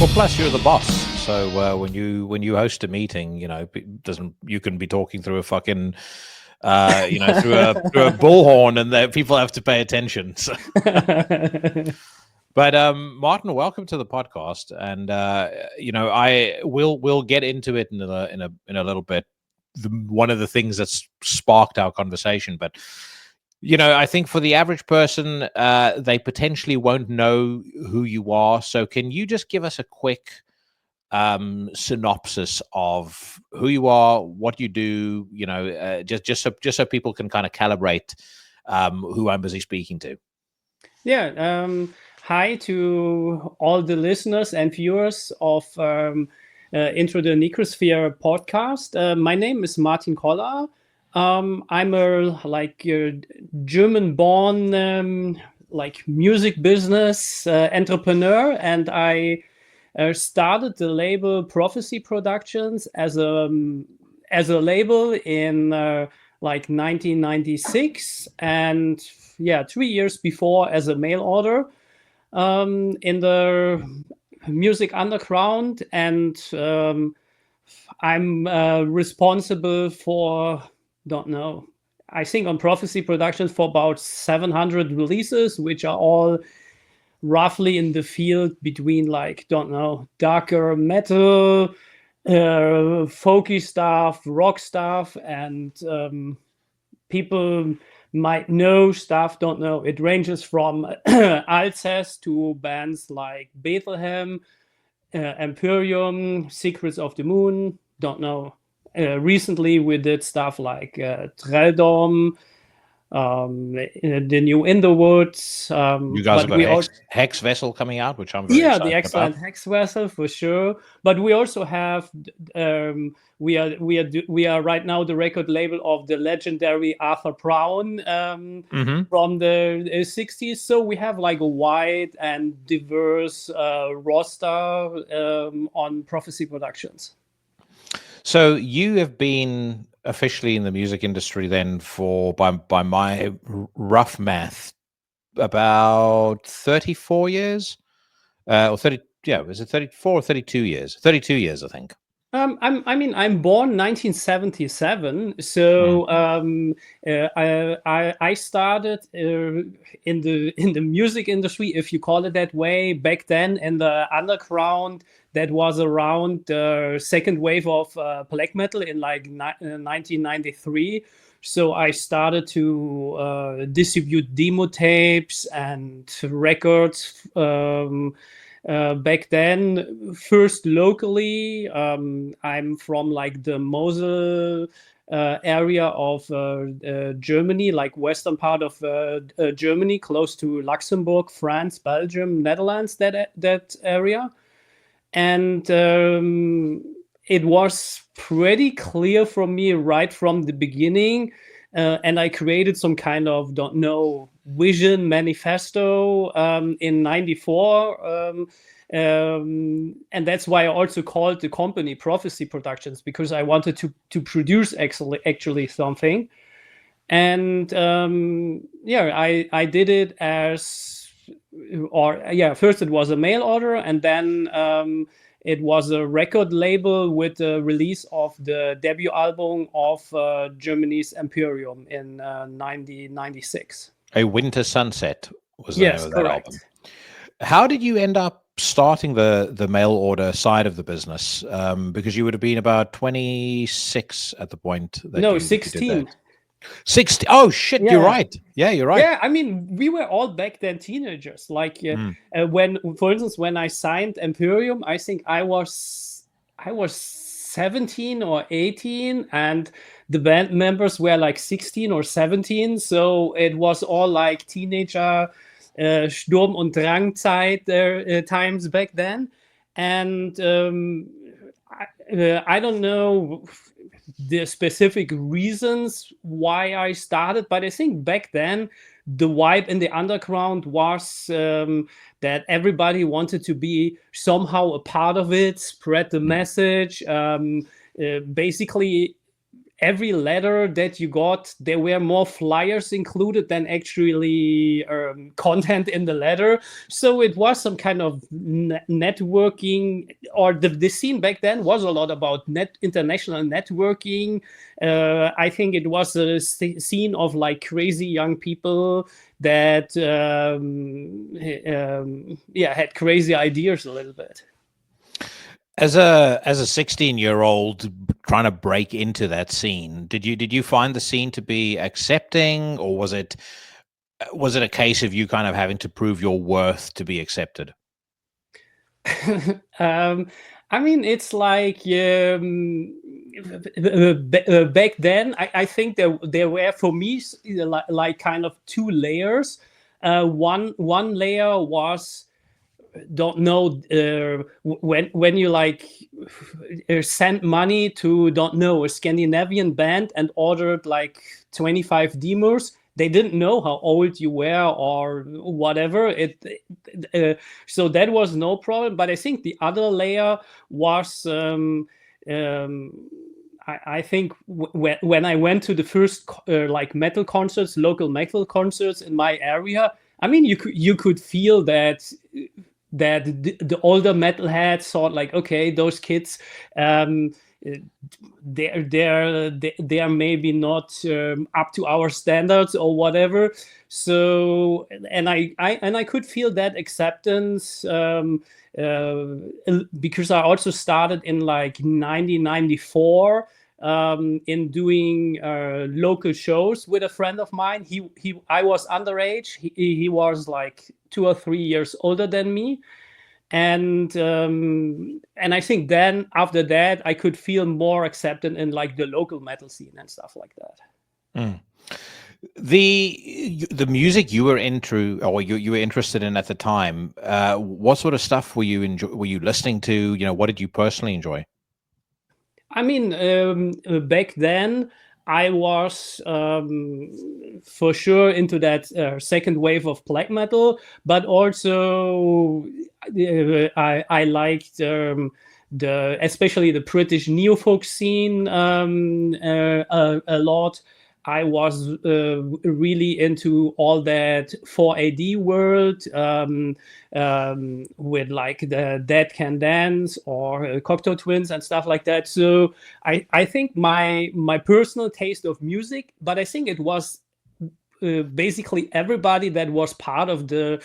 Well, plus you're the boss, so when you host a meeting, you can be talking through a fucking, through a bullhorn, and people have to pay attention. So. But Martin, welcome to the podcast, and we'll get into it in a little bit. One of the things that's sparked our conversation, but I think for the average person, they potentially won't know who you are. So can you just give us a quick synopsis of who you are, what you do, just so people can kind of calibrate who I'm busy speaking to? Yeah. Hi to all the listeners and viewers of Into The Necrosphere podcast. My name is Martin Koller. I'm a German-born music business entrepreneur, and I started the label Prophecy Productions as a label in 1996, and 3 years before as a mail order in the music underground, and I'm responsible for, I think on Prophecy Productions for about 700 releases, which are all roughly in the field between darker metal, folky stuff, rock stuff, and people might know stuff, don't know. It ranges from Alcest to bands like Bethlehem, Imperium, Secrets of the Moon, don't know. Recently we did stuff like Treldom, the new In the Woods. You guys have got Hex Vessel coming out, which I'm very excited the excellent about. Hex Vessel for sure. But we also have we are right now the record label of the legendary Arthur Brown from the 60s. So we have like a wide and diverse roster on Prophecy Productions. So you have been officially in the music industry then for, by my rough math, about 34 years, or 30. Yeah, was it 34 or 32 years? 32 years, I think. I'm born 1977, so I started in the music industry, if you call it that way, back then in the underground. That was around the second wave of black metal in 1993. So I started to distribute demo tapes and records. Back then, first locally. I'm from the Mosel area of Germany, western part of Germany, close to Luxembourg, France, Belgium, Netherlands, that area. And it was pretty clear for me right from the beginning, and I created some kind of vision manifesto in '94, and that's why I also called the company Prophecy Productions, because I wanted to produce actually something. And I did it first it was a mail order, and then it was a record label with the release of the debut album of Germany's Imperium in 1996. A Winter Sunset was the name of that correct. album. How did you end up starting the mail order side of the business? Because you would have been about 26 at the point that 16. You did that. 60. Oh shit! Yeah. You're right. Yeah, you're right. Yeah, we were all back then teenagers. When, for instance, when I signed Imperium, I think I was 17 or 18, and the band members were 16 or 17. So it was all teenager Sturm- und Drangzeit times back then, and I don't know the specific reasons why I started, but I think back then the vibe in the underground was that everybody wanted to be somehow a part of it, spread the message. Basically, every letter that you got, there were more flyers included than actually content in the letter. So it was some kind of networking, or the scene back then was a lot about international networking. I think it was a scene of like crazy young people that had crazy ideas a little bit. As a 16-year-old trying to break into that scene, did you find the scene to be accepting, or was it a case of you kind of having to prove your worth to be accepted? I mean, it's like back then. I think there were for me like kind of two layers. One layer was, don't know, when you like send money to, don't know, a Scandinavian band and ordered like 25 demos. They didn't know how old you were or whatever. So that was no problem. But I think the other layer was, I think when I went to the first like metal concerts, local metal concerts in my area, I mean, you could feel that the older metalheads thought like, okay, those kids, they're maybe not up to our standards or whatever. So and I could feel that acceptance, because I also started in like 1994 in doing local shows with a friend of mine. I was underage. He was like 2 or 3 years older than me, and I think then after that I could feel more accepted in like the local metal scene and stuff like that. Mm. The music you were into, or you were interested in at the time, what sort of stuff were you listening to? You know, what did you personally enjoy? I mean, back then I was for sure into that second wave of black metal, but also I liked especially the British neofolk scene a lot. I was really into all that 4AD world, with like the Dead Can Dance or Cocteau Twins and stuff like that. So I think my personal taste of music, but I think it was basically everybody that was part of the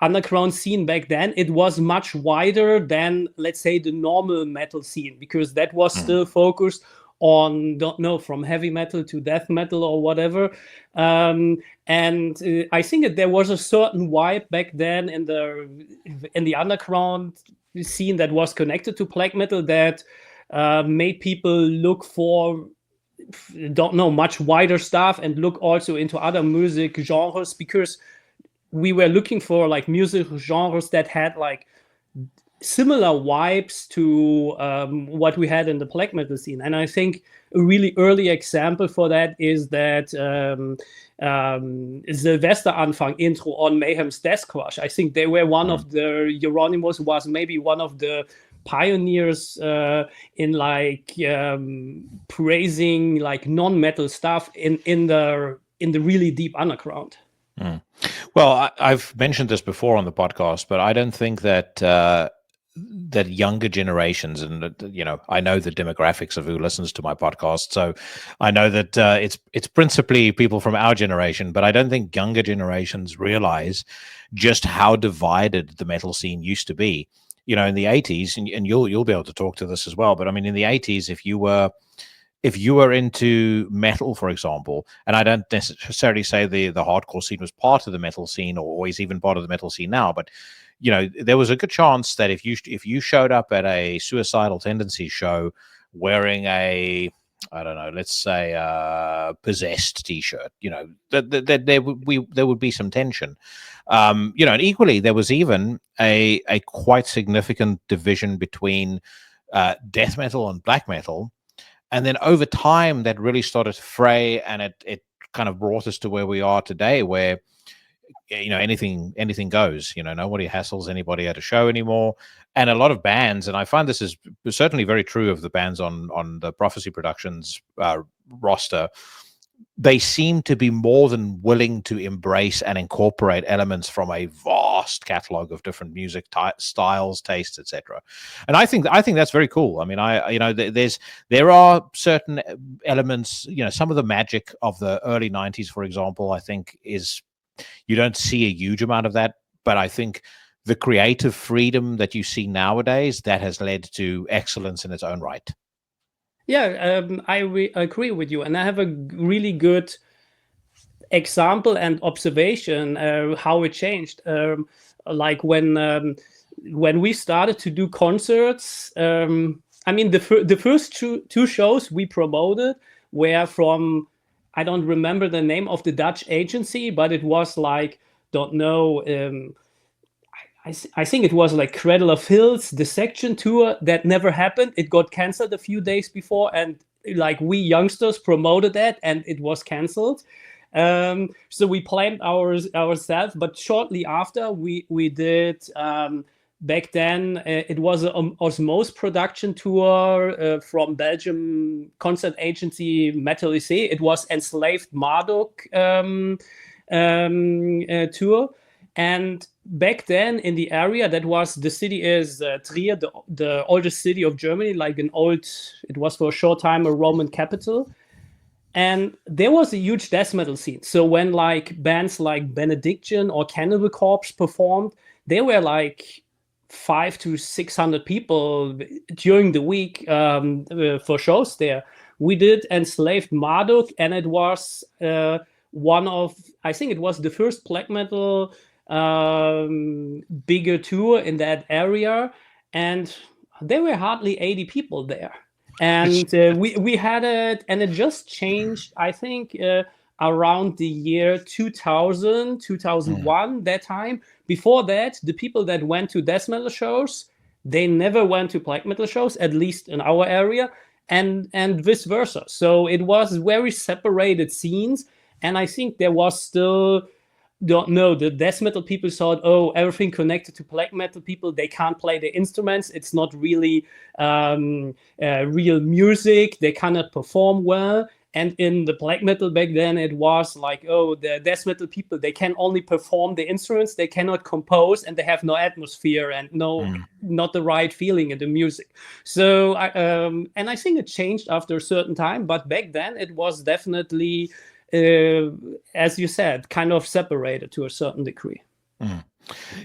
underground scene back then. It was much wider than, let's say, the normal metal scene, because that was still focused on, don't know, from heavy metal to death metal or whatever. And I think that there was a certain vibe back then in the underground scene that was connected to black metal that made people look for, don't know, much wider stuff, and look also into other music genres, because we were looking for like music genres that had like similar vibes to what we had in the black metal scene. And I think a really early example for that is that Sylvester Anfang intro on Mayhem's Death Crush. I think they were one of the, Euronymous was maybe one of the pioneers in like praising like non-metal stuff in the really deep underground. Well, I've mentioned this before on the podcast, but I don't think that that younger generations, and you know, I know the demographics of who listens to my podcast, so I know that it's principally people from our generation, but I don't think younger generations realize just how divided the metal scene used to be. You know, in the 80s, and you'll be able to talk to this as well, but I mean, in the 80s, if you were into metal, for example, and I don't necessarily say the hardcore scene was part of the metal scene or is even part of the metal scene now, but you know, there was a good chance that if you showed up at a Suicidal Tendencies show wearing a, I don't know, let's say Possessed T-shirt, you know, that there would be some tension. You know, and equally there was even a quite significant division between death metal and black metal. And then over time, that really started to fray, and it kind of brought us to where we are today, where anything goes. Nobody hassles anybody at a show anymore. And a lot of bands, and I find this is certainly very true of the bands on the Prophecy Productions roster, they seem to be more than willing to embrace and incorporate elements from a vast catalog of different music styles, tastes, etc. And I think that's very cool. I mean, there are certain elements, some of the magic of the early 90s, for example, I think you don't see a huge amount of that, but I think the creative freedom that you see nowadays, that has led to excellence in its own right. Yeah, I agree with you, and I have a really good example and observation how it changed. Like when we started to do concerts, I mean the first two shows we promoted were from, I don't remember the name of the Dutch agency, but it was like, don't know. I think it was like Cradle of Hills, the section tour that never happened. It got canceled a few days before, and like we youngsters promoted that, and it was canceled. So we planned ourselves, but shortly after we did. Back then, it was an Osmose production tour from Belgium concert agency Metallicé. It was Enslaved Marduk tour. And back then in the area, that was, the city is Trier, the oldest city of Germany, like it was for a short time a Roman capital. And there was a huge death metal scene. So when like bands like Benediction or Cannibal Corpse performed, they were like 500 to 600 people during the week for shows there. We did Enslaved Marduk, and it was one of, I think it was the first black metal bigger tour in that area, and there were hardly 80 people there. And we had it, and it just changed, I think, around the year 2000, 2001, that time. Before that, the people that went to death metal shows, they never went to black metal shows, at least in our area, and vice versa. So it was very separated scenes, and I think there was still, don't know, the death metal people thought, oh, everything connected to black metal people, they can't play the instruments, it's not really real music, they cannot perform well. And in the black metal back then, it was like, oh, the death metal people, they can only perform the instruments, they cannot compose, and they have no atmosphere and not the right feeling in the music. So, and I think it changed after a certain time, but back then it was definitely, as you said, kind of separated to a certain degree.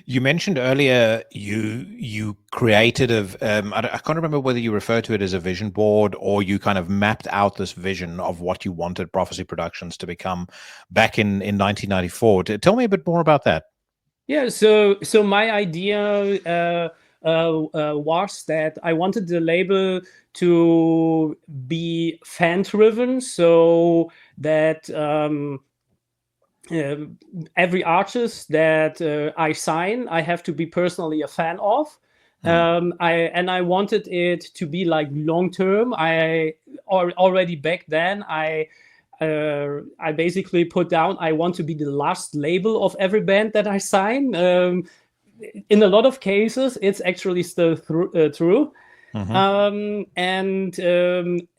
You mentioned earlier you created I can't remember whether you refer to it as a vision board or you kind of mapped out this vision of what you wanted Prophecy Productions to become back in 1994. Tell me a bit more about that. Yeah, so my idea was that I wanted the label to be fan driven, so that every artist that I sign, I have to be personally a fan of. I wanted it to be like long term. Already back then I basically put down, I want to be the last label of every band that I sign. In a lot of cases, it's actually still true.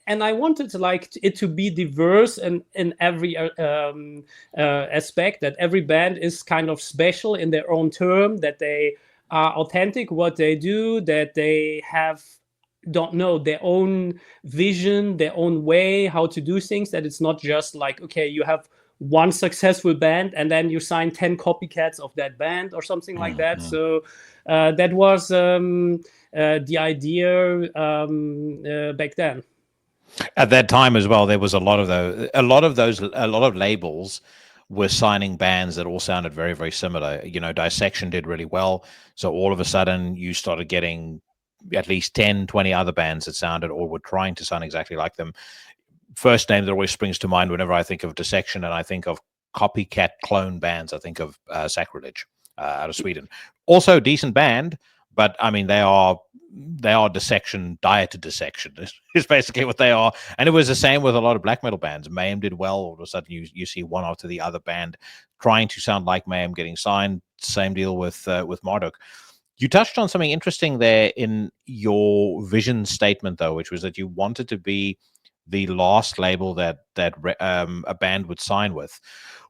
And I wanted it to be diverse in every aspect, that every band is kind of special in their own term, that they are authentic what they do, that they have, don't know, their own vision, their own way how to do things, that it's not just like, okay, you have one successful band and then you sign 10 copycats of that band or something like that. So that was the idea back then. At that time as well, there was a lot of labels were signing bands that all sounded very, very similar. Dissection did really well. So all of a sudden you started getting at least 10, 20 other bands that sounded or were trying to sound exactly like them. First name that always springs to mind whenever I think of Dissection and I think of copycat clone bands, I think of Sacrilege out of Sweden. Also a decent band, but I mean, they are Dissection, dieted Dissection is basically what they are. And it was the same with a lot of black metal bands. Mayhem did well. All of a sudden you see one after the other band trying to sound like Mayhem getting signed. Same deal with Marduk. You touched on something interesting there in your vision statement, though, which was that you wanted to be the last label that a band would sign with.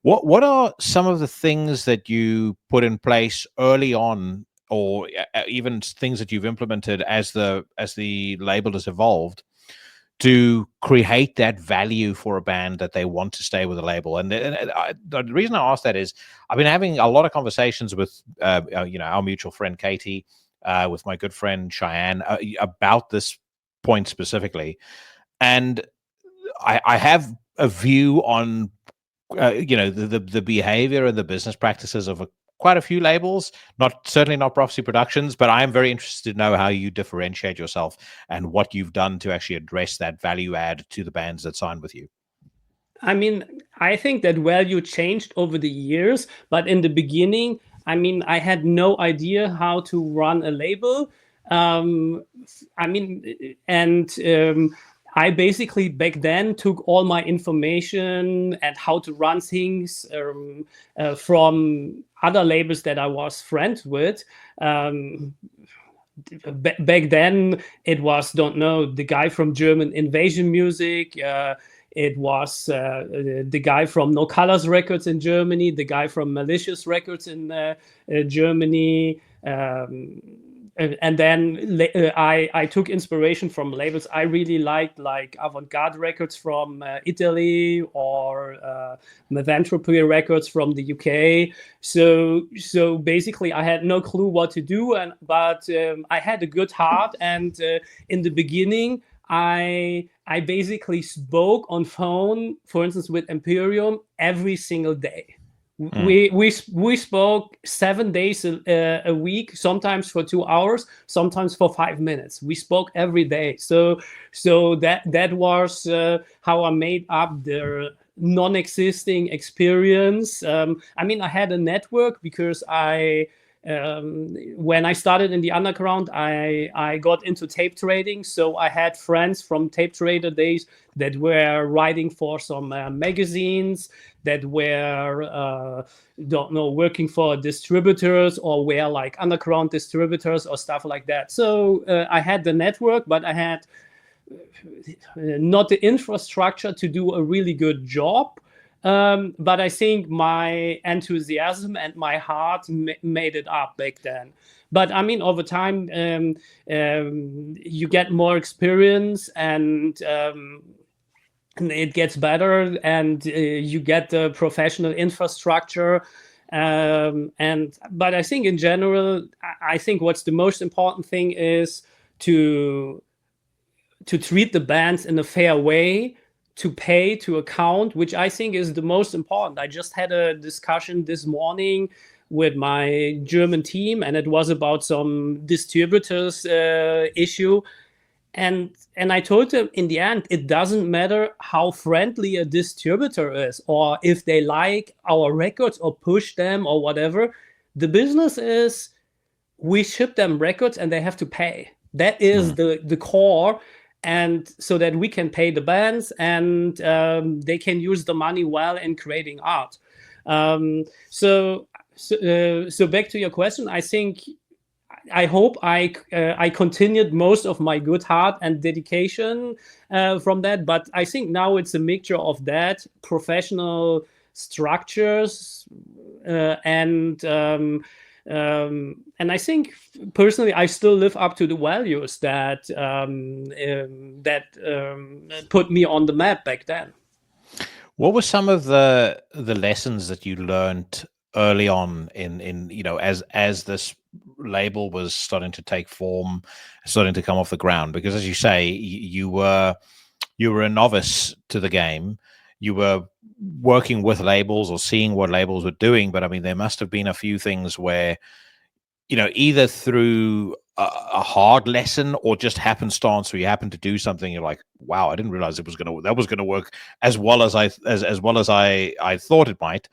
What are some of the things that you put in place early on, or even things that you've implemented as the label has evolved, to create that value for a band that they want to stay with a label? And the reason I ask that is I've been having a lot of conversations with our mutual friend Katie, with my good friend Cheyenne, about this point specifically. And I have a view on the behavior and the business practices of quite a few labels, certainly not Prophecy Productions, but I am very interested to know how you differentiate yourself and what you've done to actually address that value add to the bands that sign with you. I mean, I think that value changed over the years, but in the beginning, I mean, I had no idea how to run a label. I basically back then took all my information and how to run things from other labels that I was friends with. Back then, it was, don't know, the guy from German Invasion Music. It was the guy from No Colors Records in Germany, the guy from Malicious Records in Germany. And then I took inspiration from labels I really liked, like Avant-Garde Records from Italy, or Misanthropy Records from the UK. So basically, I had no clue what to do, but I had a good heart. And in the beginning, I basically spoke on phone, for instance, with Imperium every single day. We spoke 7 days a week, sometimes for 2 hours, sometimes for 5 minutes. We spoke every day. So that was how I made up the non-existing experience. I mean, I had a network because when I started in the underground, I got into tape trading. So I had friends from tape trader days that were writing for some magazines, that were working for distributors, or were like underground distributors or stuff like that. So I had the network, but I had not the infrastructure to do a really good job. But I think my enthusiasm and my heart made it up back then. But I mean, over time, you get more experience, and it gets better, and you get the professional infrastructure. But I think in general, I think what's the most important thing is to treat the bands in a fair way, to pay, to account, which I think is the most important. I just had a discussion this morning with my German team, and it was about some distributors issue. And I told them, in the end, it doesn't matter how friendly a distributor is, or if they like our records or push them or whatever. The business is, we ship them records and they have to pay. That is the core. And so that we can pay the bands, and they can use the money well in creating art. So back to your question, I hope I continued most of my good heart and dedication from that. But I think now it's a mixture of that, professional structures, and I think personally, I still live up to the values that put me on the map back then. What were some of the lessons that you learned early on in as this label was starting to take form, starting to come off the ground? Because as you say, you were a novice to the game. You were working with labels or seeing what labels were doing, but I mean, there must have been a few things where, either through a hard lesson or just happenstance, where you happen to do something, you're like, wow, I didn't realize that was going to work as well as I thought it might.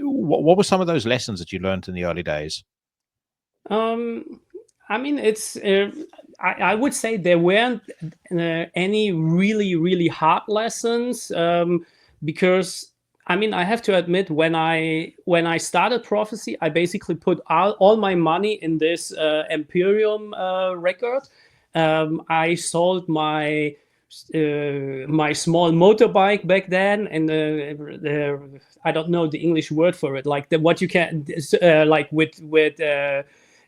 What were some of those lessons that you learned in the early days? I mean, it's I would say there weren't any really, really hard lessons, because I mean, I have to admit, when I started Prophecy, I basically put all my money in this Imperium record. I sold my my small motorbike back then, and I don't know the English word for it, like what you can like with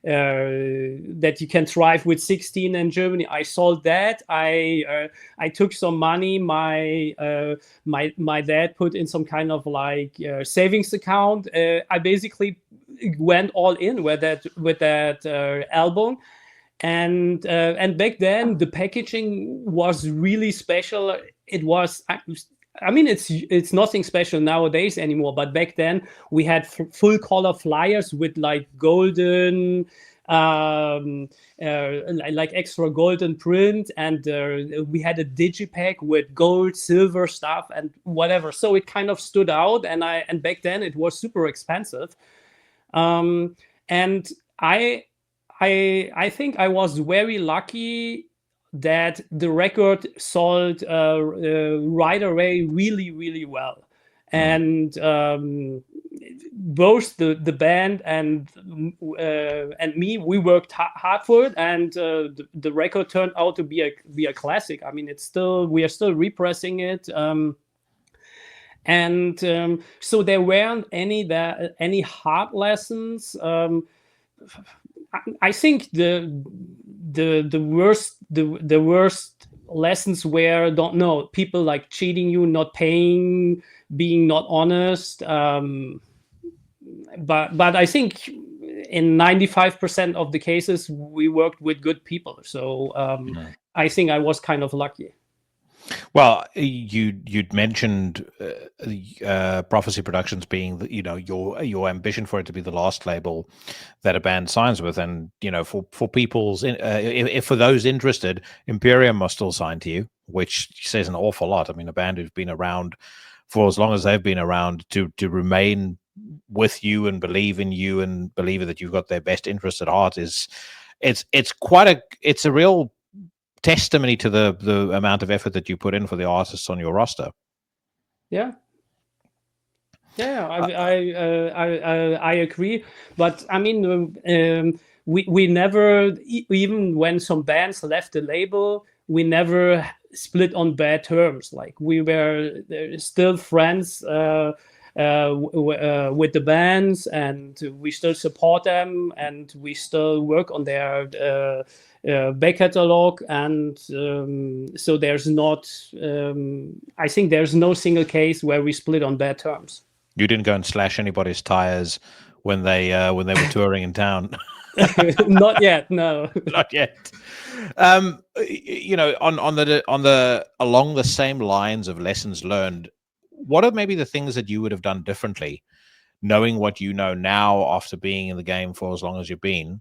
that you can drive with 16 in Germany. I sold that. I took some money. My dad put in some kind of like savings account. I basically went all in with that album. And back then the packaging was really special. It was, I mean, it's nothing special nowadays anymore, but back then we had full color flyers with like golden like extra golden print, and we had a digipack with gold, silver stuff and whatever, so it kind of stood out. And back then it was super expensive. And I think I was very lucky that the record sold right away really, really well. And both the band and me, we worked hard for it, and the record turned out to be a classic. I mean, we are still repressing it. So there weren't any hard lessons. I think the worst lessons were, don't know, people like cheating you, not paying, being not honest. But I think in 95% of the cases we worked with good people. So I think I was kind of lucky. Well, you'd mentioned Prophecy Productions being, your ambition for it to be the last label that a band signs with, and for people's if for those interested, Imperium must still sign to you, which says an awful lot. I mean, a band who's been around for as long as they've been around to remain with you and believe in you and believe that you've got their best interest at heart it's a real testimony to the amount of effort that you put in for the artists on your roster. I agree, but I mean, we never, even when some bands left the label, we never split on bad terms. Like, we were still friends with the bands, and we still support them, and we still work on their back catalog. And so there's not, I think there's no single case where we split on bad terms. You didn't go and slash anybody's tires when they were touring in town? Not yet, no. Not yet. On the along the same lines of lessons learned, what are maybe the things that you would have done differently, knowing what you know now after being in the game for as long as you've been?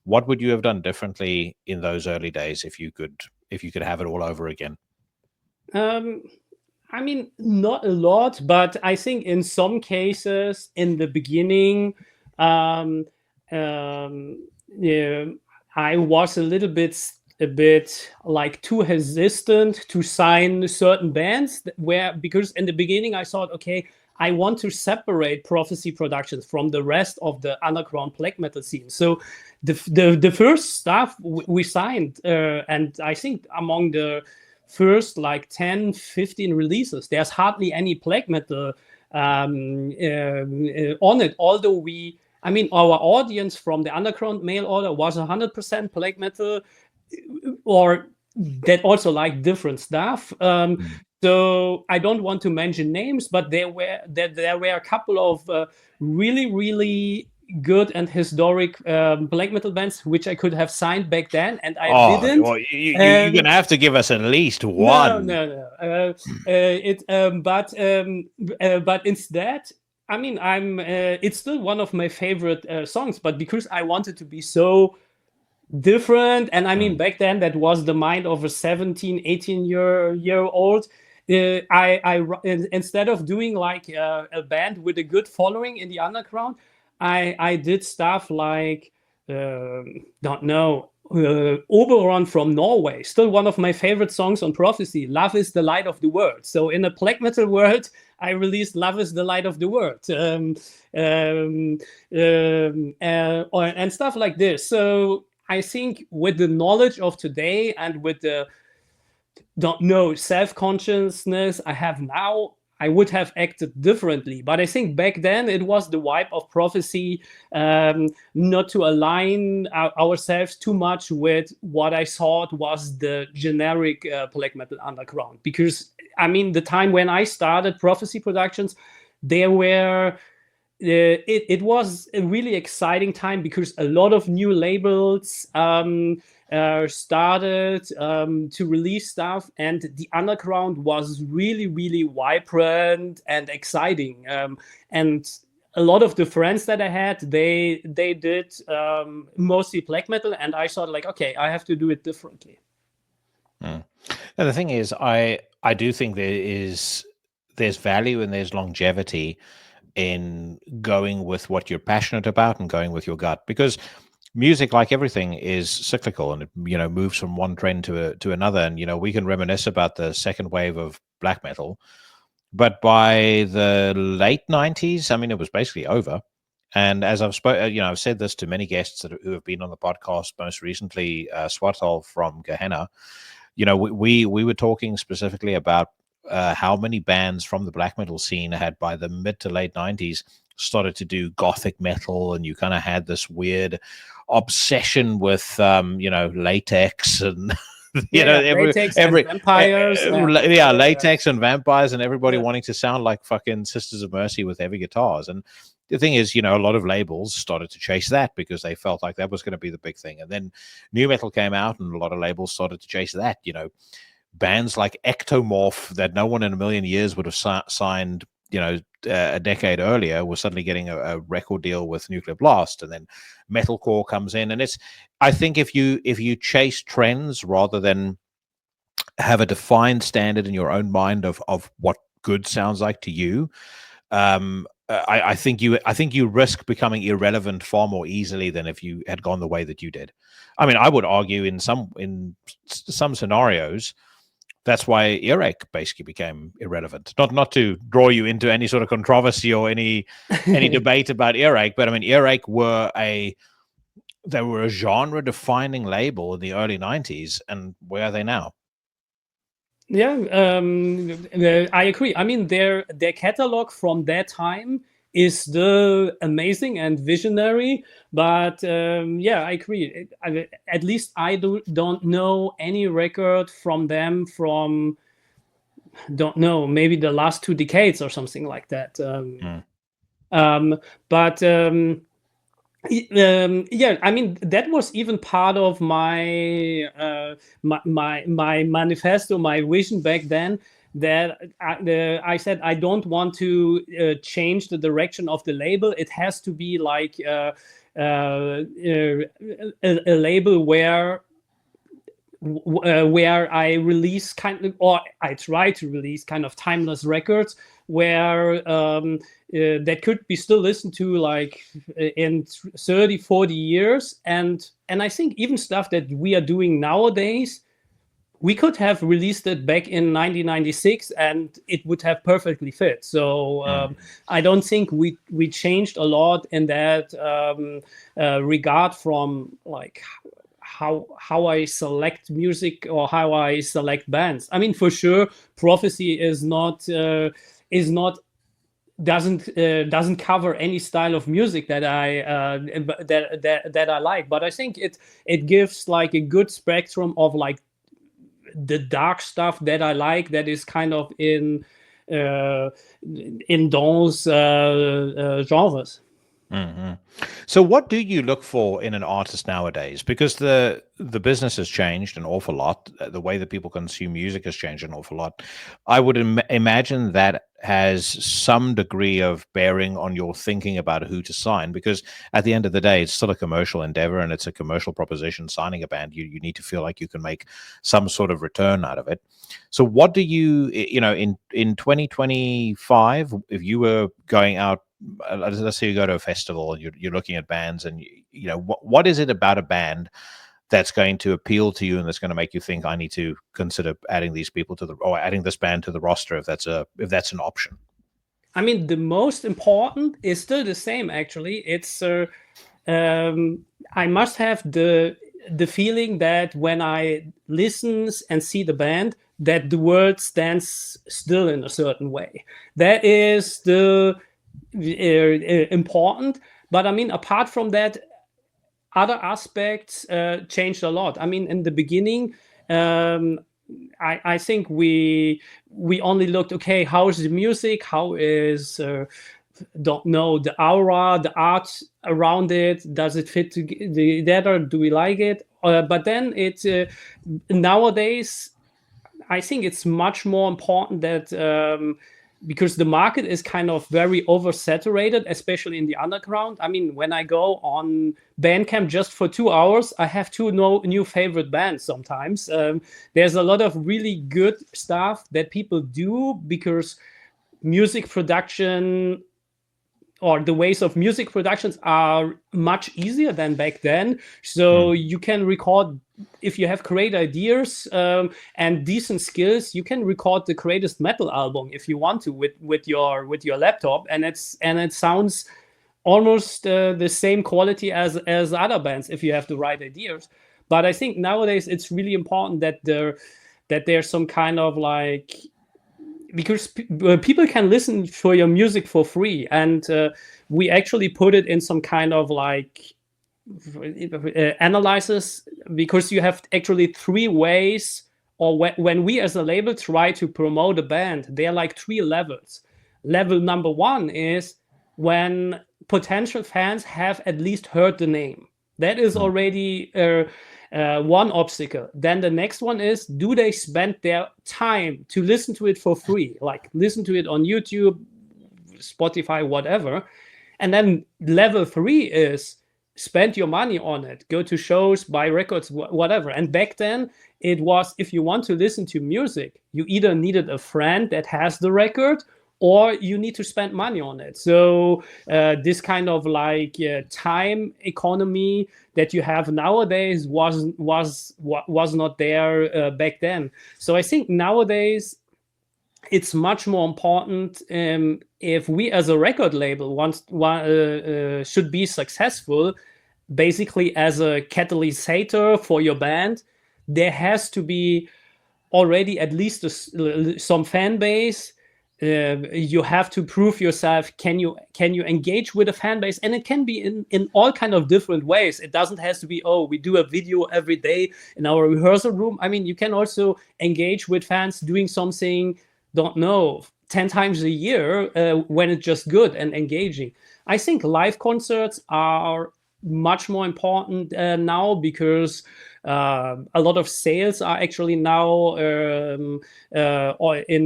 What would you have done differently in those early days if you could have it all over again? I mean, not a lot, but I think in some cases in the beginning, I was a bit like too hesitant to sign certain bands, because in the beginning I thought, okay, I want to separate Prophecy Productions from the rest of the underground black metal scene. So the first stuff we signed, and I think among the first like 10, 15 releases, there's hardly any black metal on it. Although our audience from the underground mail order was 100% black metal, or that also like different stuff. So I don't want to mention names, but there were a couple of really, really good and historic black metal bands which I could have signed back then, and I didn't. Well, you're gonna have to give us at least one. No. But instead, I mean, it's still one of my favorite songs, but because I wanted to be so different, and I mean, back then that was the mind of a 17, 18 year old. I instead of doing like a band with a good following in the underground, I did stuff like don't know, Oberon from Norway, still one of my favorite songs on Prophecy. Love is the light of the world. So in a black metal world, I released "Love Is the Light of the World," and stuff like this. So I think with the knowledge of today and with the don't know self-consciousness I have now, I would have acted differently. But I think back then it was the vibe of prophecy, not to align ourselves too much with what I thought was the generic black metal underground. Because I mean, the time when I started prophecy productions, there were it was a really exciting time because a lot of new labels started to release stuff, and the underground was really, really vibrant and exciting. And a lot of the friends that I had, they did mostly black metal, and I thought like, okay, I have to do it differently. And the thing is, I do think there's value and there's longevity in going with what you're passionate about and going with your gut, because music, like everything, is cyclical, and it moves from one trend to another. And we can reminisce about the second wave of black metal, but by the late 90s, I mean, it was basically over. And as I've said this to many guests who have been on the podcast, most recently Swartal from Gehenna. We were talking specifically about how many bands from the black metal scene had, by the mid to late 90s, started to do gothic metal, and you kind of had this weird obsession with latex and latex and vampires, latex and vampires, and everybody wanting to sound like fucking Sisters of Mercy with heavy guitars. And the thing is, a lot of labels started to chase that because they felt like that was going to be the big thing. And then new metal came out, and a lot of labels started to chase that. Bands like Ectomorph, that no one in a million years would have signed, a decade earlier, were suddenly getting a record deal with Nuclear Blast. And then metalcore comes in, and I think if you chase trends rather than have a defined standard in your own mind of what good sounds like to you, I think you risk becoming irrelevant far more easily than if you had gone the way that you did. I mean, I would argue in some scenarios, that's why Earache basically became irrelevant. Not to draw you into any sort of controversy or any debate about Earache, but I mean, Earache were a genre-defining label in the early 90s, and where are they now? Yeah, I agree. I mean, their catalog from that time is still amazing and visionary, but I agree. At least I don't know any record from them from, don't know, maybe the last 2 decades or something like that. But I mean, that was even part of my my manifesto, my vision back then, that I said I don't want to change the direction of the label. It has to be like a label where I release or I try to release kind of timeless records where that could be still listened to like in 30, 40 years. And I think even stuff that we are doing nowadays, we could have released it back in 1996 and it would have perfectly fit. So I don't think we changed a lot in that regard from like how I select music or how I select bands. I mean, for sure, prophecy doesn't cover any style of music that I like. But I think it gives like a good spectrum of like the dark stuff that I like, that is kind of in those genres. Mm-hmm. So what do you look for in an artist nowadays? Because the business has changed an awful lot. The way that people consume music has changed an awful lot. I would imagine that has some degree of bearing on your thinking about who to sign, because at the end of the day, it's still a commercial endeavor and it's a commercial proposition. Signing a band, you need to feel like you can make some sort of return out of it. So what do you in 2025, if you were going out, let's say you go to a festival and you're looking at bands, and what is it about a band that's going to appeal to you and that's going to make you think, I need to consider adding these people or adding this band to the roster if that's an option? I mean, the most important is still the same. Actually, it's I must have the feeling that when I listen and see the band, that the world stands still in a certain way. That is the important. But I mean, apart from that, other aspects changed a lot. I mean, in the beginning, um, I think we only looked, okay, how is the music, how is don't know, the aura, the art around it, does it fit together, do we like it? But then it nowadays I think it's much more important that because the market is kind of very oversaturated, especially in the underground. I mean, when I go on Bandcamp just for 2 hours, I have two new favorite bands sometimes. There's a lot of really good stuff that people do because music production or the ways of music productions are much easier than back then. So you can record, if you have great ideas and decent skills, you can record the greatest metal album if you want to with your laptop, and it sounds almost the same quality as other bands if you have the right ideas. But I think nowadays it's really important that there's some kind of like, because people can listen for your music for free, and we actually put it in some kind of like analysis, because you have actually three ways, or when we as a label try to promote a band, there are like three levels. Level number one is when potential fans have at least heard the name. That is already one obstacle. Then the next one is, do they spend their time to listen to it for free? Like listen to it on YouTube, Spotify, whatever. And then level three is spend your money on it, go to shows, buy records, whatever. And back then it was, if you want to listen to music, you either needed a friend that has the record, or you need to spend money on it. So this kind of like time economy that you have nowadays was not there back then. So I think nowadays it's much more important, if we as a record label should be successful, basically as a catalyst for your band, there has to be already at least some fan base. You have to prove yourself. Can you engage with a fan base? And it can be in all kind of different ways. It doesn't have to be, oh, we do a video every day in our rehearsal room. I mean, you can also engage with fans doing something, don't know, 10 times a year when it's just good and engaging. I think live concerts are much more important now, because a lot of sales are actually now in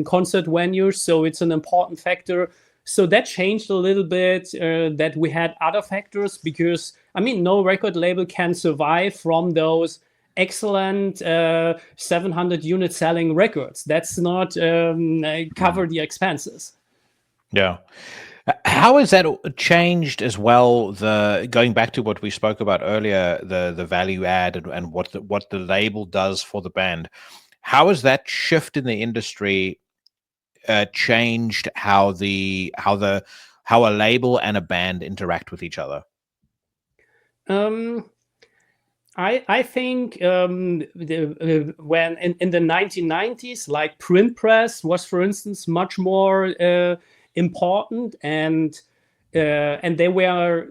concert venues, so it's an important factor. So that changed a little bit, that we had other factors, because I mean, no record label can survive from those excellent 700 unit selling records. That's not cover the expenses. Yeah. How has that changed as well? The going back to what we spoke about earlier, the value add and what the label does for the band. How has that shift in the industry changed how a label and a band interact with each other? I think when in the 1990s, like print press was, for instance, much more important, and they were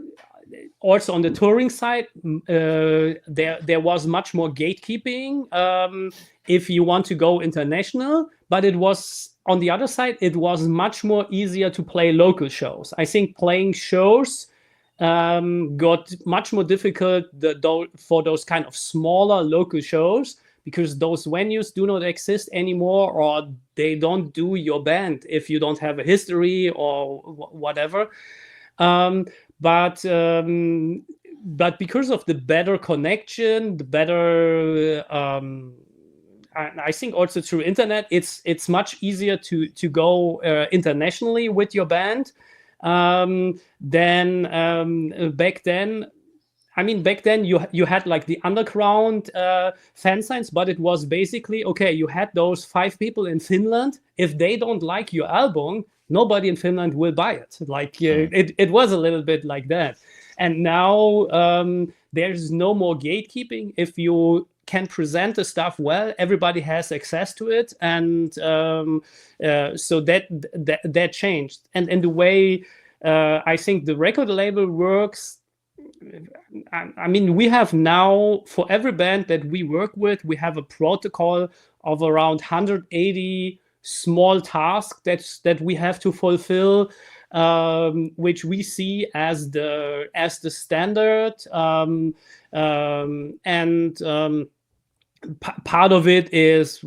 also on the touring side. There was much more gatekeeping if you want to go international, but it was on the other side, it was much more easier to play local shows. I think playing shows got much more difficult for those kind of smaller local shows, because those venues do not exist anymore, or they don't do your band if you don't have a history or whatever. But because of the better connection, the better I think also through internet, it's much easier to go internationally with your band. Then back then, I mean, back then you had like the underground fan signs, but it was basically, okay, you had those 5 people in Finland. If they don't like your album, nobody in Finland will buy it. Like it was a little bit like that. And now there's no more gatekeeping. If you can present the stuff well, everybody has access to it, and so that changed. And in the way I think the record label works, I mean, we have now, for every band that we work with, we have a protocol of around 180 small tasks that we have to fulfill, which we see as the standard, part of it is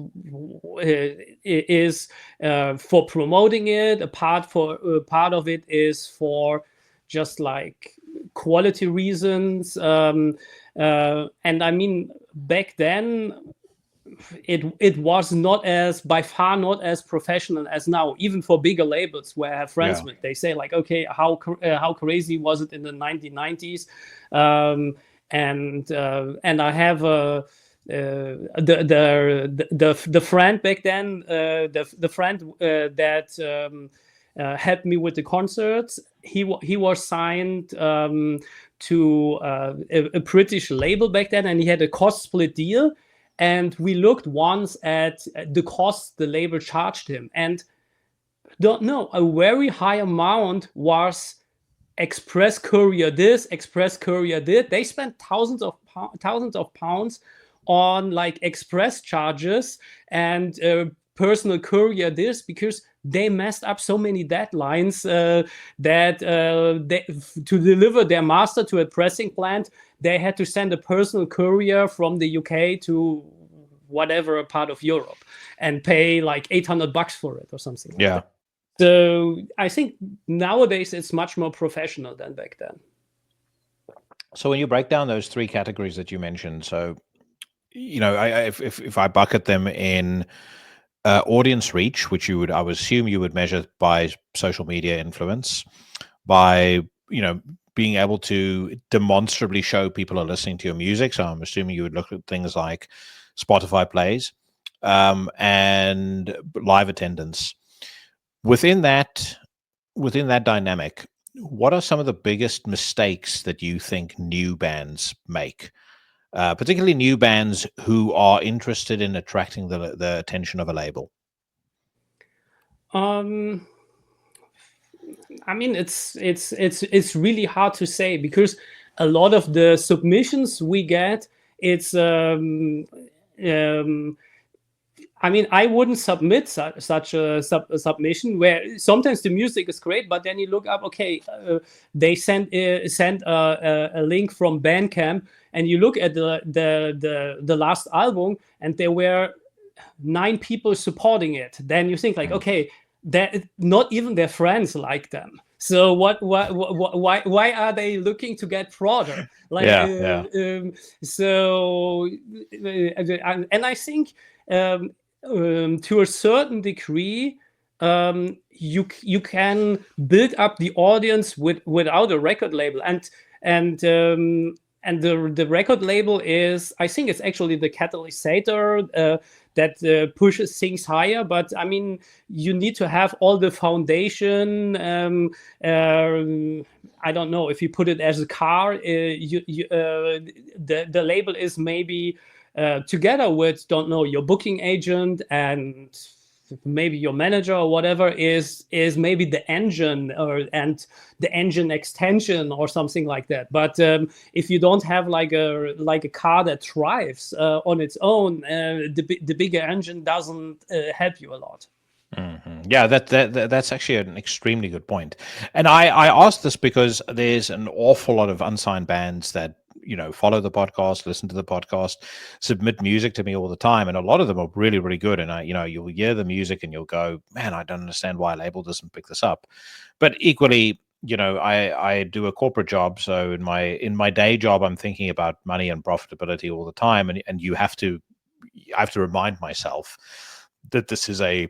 for promoting it. A part of it is for just like quality reasons. And I mean, back then, it was by far not as professional as now, even for bigger labels where I have friends with. They say like, okay, how crazy was it in the 1990s? And I have the friend back then, the friend that helped me with the concerts. He was signed to a British label back then, and he had a cost split deal. And we looked once at the cost the label charged him, and don't know, a very high amount was express courier this, express courier that. They spent thousands of pounds on like express charges and personal courier this, because they messed up so many deadlines that to deliver their master to a pressing plant, they had to send a personal courier from the UK to whatever part of Europe and pay like $800 for it or something like that. So I think nowadays it's much more professional than back then. So when you break down those three categories that you mentioned, so you know, if I bucket them in audience reach, which I would assume you would measure by social media influence, by, you know, being able to demonstrably show people are listening to your music. So I'm assuming you would look at things like Spotify plays and live attendance. Within that dynamic, what are some of the biggest mistakes that you think new bands make? Particularly new bands who are interested in attracting the attention of a label? I mean, it's really hard to say, because a lot of the submissions we get, it's I mean, I wouldn't submit such a submission where sometimes the music is great, but then you look up, okay, they sent a link from Bandcamp, and you look at the last album, and there were 9 people supporting it. Then you think like, okay, that not even their friends like them. So why are they looking to get broader? Like, so, and I think to a certain degree, you can build up the audience without a record label, and the record label is, I think it's actually the catalyst that pushes things higher. But I mean, you need to have all the foundation. I don't know, if you put it as a car, the label is maybe together with, don't know, your booking agent and maybe your manager or whatever is maybe the engine and the engine extension or something like that. But if you don't have like a car that drives on its own, the bigger engine doesn't help you a lot. Mm-hmm. Yeah, that's actually an extremely good point. And I asked this because there's an awful lot of unsigned bands that, you know, follow the podcast, listen to the podcast, submit music to me all the time, and a lot of them are really, really good. And you'll hear the music and you'll go, man, I don't understand why a label doesn't pick this up. But equally, you know, I do a corporate job, so in my day job, I'm thinking about money and profitability all the time, and I have to remind myself that this is a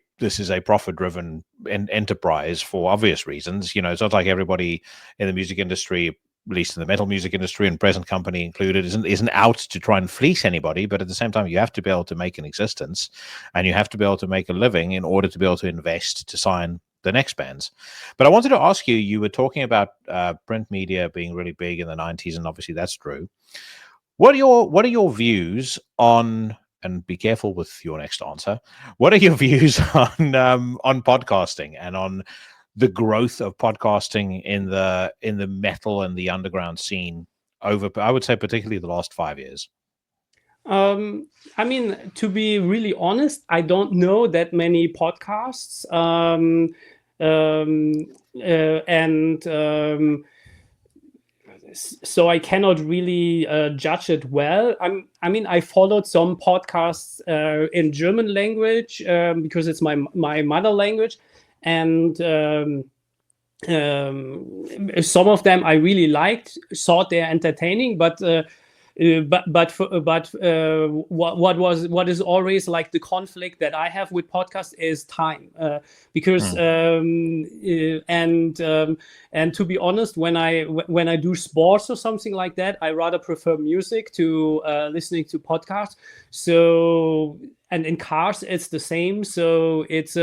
profit-driven enterprise for obvious reasons. You know, it's not like everybody in the music industry, at least in the metal music industry and present company included, isn't out to try and fleece anybody. But at the same time, you have to be able to make an existence, and you have to be able to make a living in order to be able to invest to sign the next bands. But I wanted to ask you, you were talking about print media being really big in the 90s, and obviously that's true. What are your views on, and be careful with your next answer, what are your views on podcasting and on the growth of podcasting in the metal and the underground scene over, I would say, particularly the last 5 years? I mean, to be really honest, I don't know that many podcasts. So I cannot really judge it well. I mean, I followed some podcasts in German language because it's my mother language, and some of them I really liked, thought they're entertaining, but what is always like the conflict that I have with podcasts is time, because and to be honest, when I do sports or something like that, I rather prefer music to listening to podcasts. So, and in cars it's the same. So it's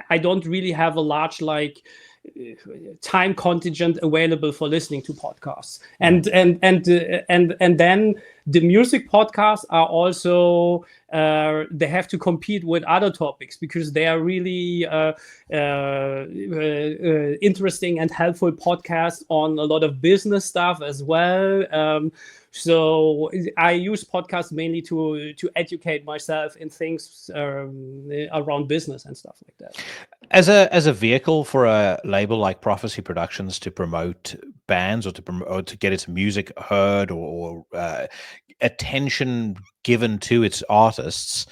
I don't really have a large time contingent available for listening to podcasts, and then the music podcasts are also they have to compete with other topics because they are really interesting and helpful podcasts on a lot of business stuff as well. So I use podcasts mainly to educate myself in things around business and stuff like that. As a vehicle for a label like Prophecy Productions to promote bands or to get its music heard or attention given to its artists,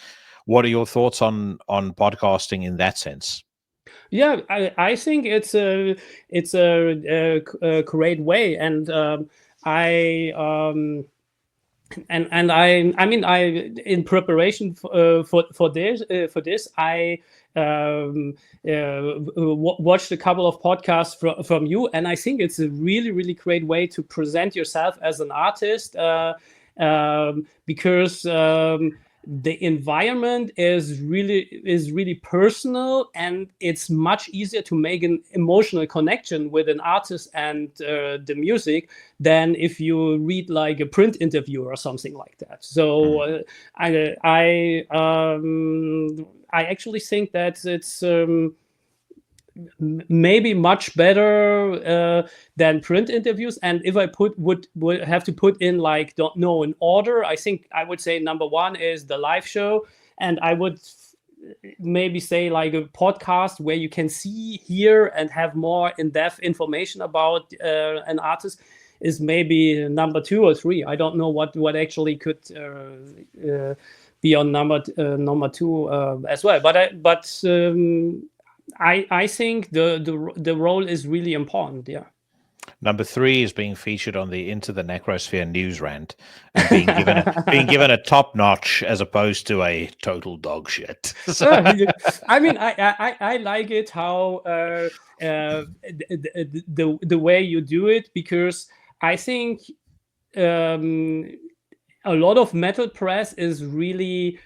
what are your thoughts on podcasting in that sense? Yeah, I think it's a great way, and I mean, I in preparation for this I watched a couple of podcasts from you, and I think it's a really great way to present yourself as an artist, because the environment is really personal, and it's much easier to make an emotional connection with an artist and the music than if you read like a print interview or something like that. So I actually think that it's maybe much better than print interviews. And if I would have to put in like, don't know, an order, I think I would say number one is the live show, and I would maybe say like a podcast where you can see, hear, and have more in-depth information about an artist is maybe number 2 or 3. I don't know what actually could be on number 2 as well. But I think the role is really important. Yeah. Number 3 is being featured on the Into the Necrosphere news rant and being given a top notch as opposed to a total dog shit. So. I mean, I like it how the way you do it, because I think a lot of metal press is really,